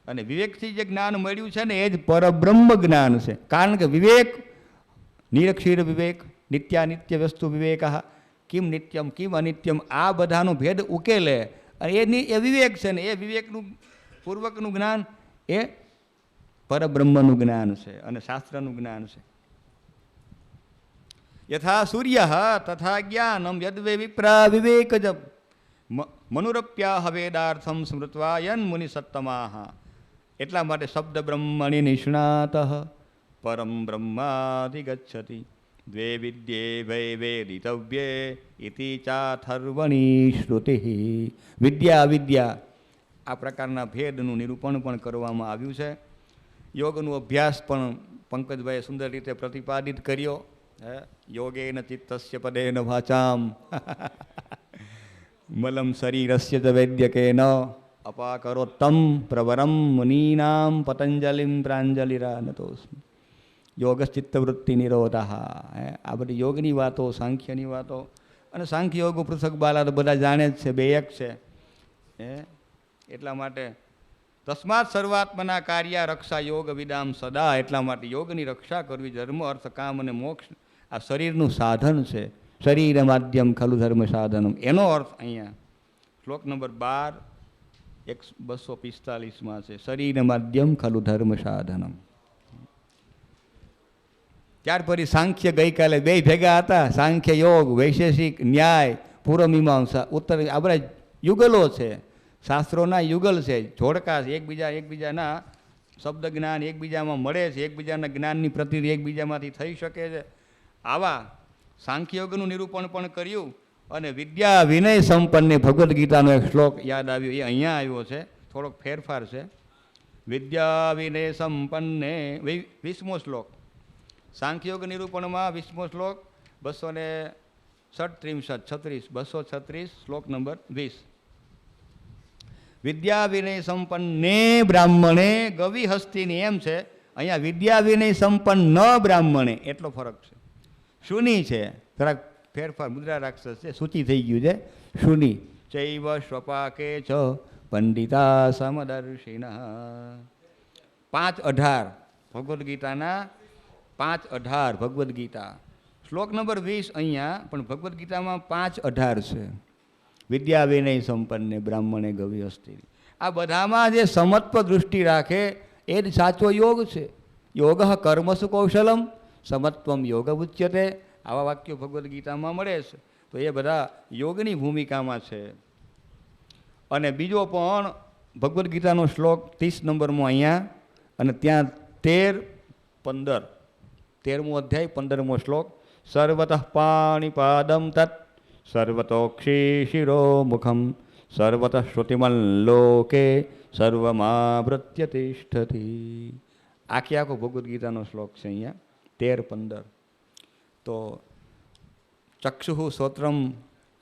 અને વિવેકથી જે જ્ઞાન મળ્યું છે ને એ જ પરબ્રહ્મ જ્ઞાન છે. કારણ કે વિવેક નિરક્ષીર વિવેક, નિત્યાનિત્ય વસ્તુ વિવેક, કિમ નિત્યમ કિમ અનિત્યમ, આ બધાનો ભેદ ઉકેલે. અને એ વિવેક છે ને એ વિવેકનું પૂર્વકનું જ્ઞાન એ પરબ્રહ્મનું જ્ઞાન છે અને શાસ્ત્રનું જ્ઞાન છે. યથા સૂર્ય તથા જ્ઞાનમ યદ્વે વિપ્રા વિવેકજમ મનુરપ્યા વેદાર્થમ સ્મૃત્વા યન મુનિ સત્તમાહ. એટલા માટે શબ્દ બ્રહ્મણિ નિષ્ણાત પરમ બ્રહ્માધિગચ્છતિ દ્વે વિદ્યે વૈ વેદિતવ્યે ઇતિ ચાથર્વણી શ્રુતિ. વિદ્યા અવિદ્યા આ પ્રકારના ભેદનું નિરૂપણ પણ કરવામાં આવ્યું છે. યોગનો અભ્યાસ પણ પંકજભાઈએ સુંદર રીતે પ્રતિપાદિત કર્યો. યોગેન ચિત્તસ્ય પદેન વાચામ મલમ શરીરસ્ય ચ વૈદ્યકેન અપાકરોત્તમ પ્રવરમ મુનીનામ પતંજલિમ પ્રાંજલિરાનતોસ્મિ. યોગ ચિત્તવૃત્તિ નિરોધઃ. આ બધી યોગની વાતો, સાંખ્યની વાતો. અને સાંખ્ય યોગ પૃથક બાલા તો બધા જાણે જ છે, બે એક છે. એટલા માટે તસ્માત સર્વાત્મના કાર્ય રક્ષા યોગ વિદામ સદા. એટલા માટે યોગની રક્ષા કરવી ધર્મ અર્થ કામ અને મોક્ષ આ શરીરનું સાધન છે. શરીર માધ્યમ ખલુ ધર્મ સાધનમ. એનો અર્થ અહીંયા શ્લોક નંબર 12 245 છે. શરીર માધ્યમ ખલુ ધર્મ સાધનમ. ત્યાર પછી સાંખ્ય ગઈકાલે બે ભેગા હતા. સાંખ્ય યોગ, વૈશેષિક ન્યાય, પૂર્વ મીમાંસા, ઉત્તર. આ બધા યુગલો છે, શાસ્ત્રોના યુગલ છે, જોડકા છે. એકબીજાના શબ્દ જ્ઞાન એકબીજામાં મળે છે, એકબીજાના જ્ઞાનની પ્રતિતિ એકબીજામાંથી થઈ શકે છે. આવા સાંખ્યયોગનું નિરૂપણ પણ કર્યું. અને વિદ્યા વિનય સંપન્ને ભગવદ્ ગીતાનો એક શ્લોક યાદ આવ્યો, એ અહીંયા આવ્યો છે, થોડોક ફેરફાર છે. વિદ્યા વિનય સંપન્ને 20મો શ્લોક. સાંખ્યયોગ નિરૂપણમાં 20મો શ્લોક 236 શ્લોક નંબર 20. વિદ્યા વિનય સંપન્ને બ્રાહ્મણે ગવિ હસ્તીની એમ છે. અહીંયા વિદ્યા વિનય સંપન્ન બ્રાહ્મણે એટલો ફરક છે. શુની છે, જરાક ફેરફાર, મુદ્રા રાક્ષસ છે, સૂચિ થઈ ગયું છે. શુની ચૈવ સ્વપાકે ચ પંડિતા સમદર્શિન. 5:18 ભગવદ્ ગીતાના 5:18 ભગવદ્ ગીતા શ્લોક નંબર 20 અહીંયા, પણ ભગવદ્ ગીતામાં 5:18 છે. વિદ્યા વિનય સંપન્ને બ્રાહ્મણે ગવિ હસ્તી. આ બધામાં જે સમત્વ દૃષ્ટિ રાખે એ જ સાચો યોગ છે. યોગ કર્મસુ કૌશલમ સમત્વમ યોગ ઉચ્યતે. આવા વાક્યો ભગવદ્ ગીતામાં મળે છે. તો એ બધા યોગની ભૂમિકામાં છે. અને બીજો પણ ભગવદ્ ગીતાનો શ્લોક 30 નંબરમાં અહીંયા, અને ત્યાં 13મો અધ્યાય 15મો શ્લોક. સર્વતઃ પાણીપાદમ તત્ સર્વતોક્ષી શિરો મુખમ સર્વતઃ શ્રુતિમલ્લોકે સર્વમાવૃત્ય તિષ્ઠતિ. આખો ભગવદ્ ગીતાનો શ્લોક છે અહીંયા 13-15. તો ચક્ષુ શ્રોત્રમ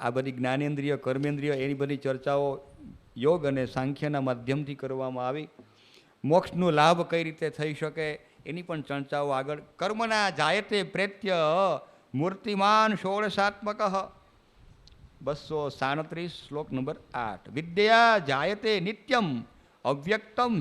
આ બધી જ્ઞાનેન્દ્રિય કર્મેન્દ્રિય એની બધી ચર્ચાઓ યોગ અને સાંખ્યના માધ્યમથી કરવામાં આવી. મોક્ષનો લાભ કઈ રીતે થઈ શકે એની પણ ચર્ચાઓ આગળ. કર્મના જાયતે પ્રેત્ય મૂર્તિમાન ષોડશાત્મક. 237 શ્લોક નંબર 8. વિદ્યા જાયતે નિત્યમ અવ્યક્તમ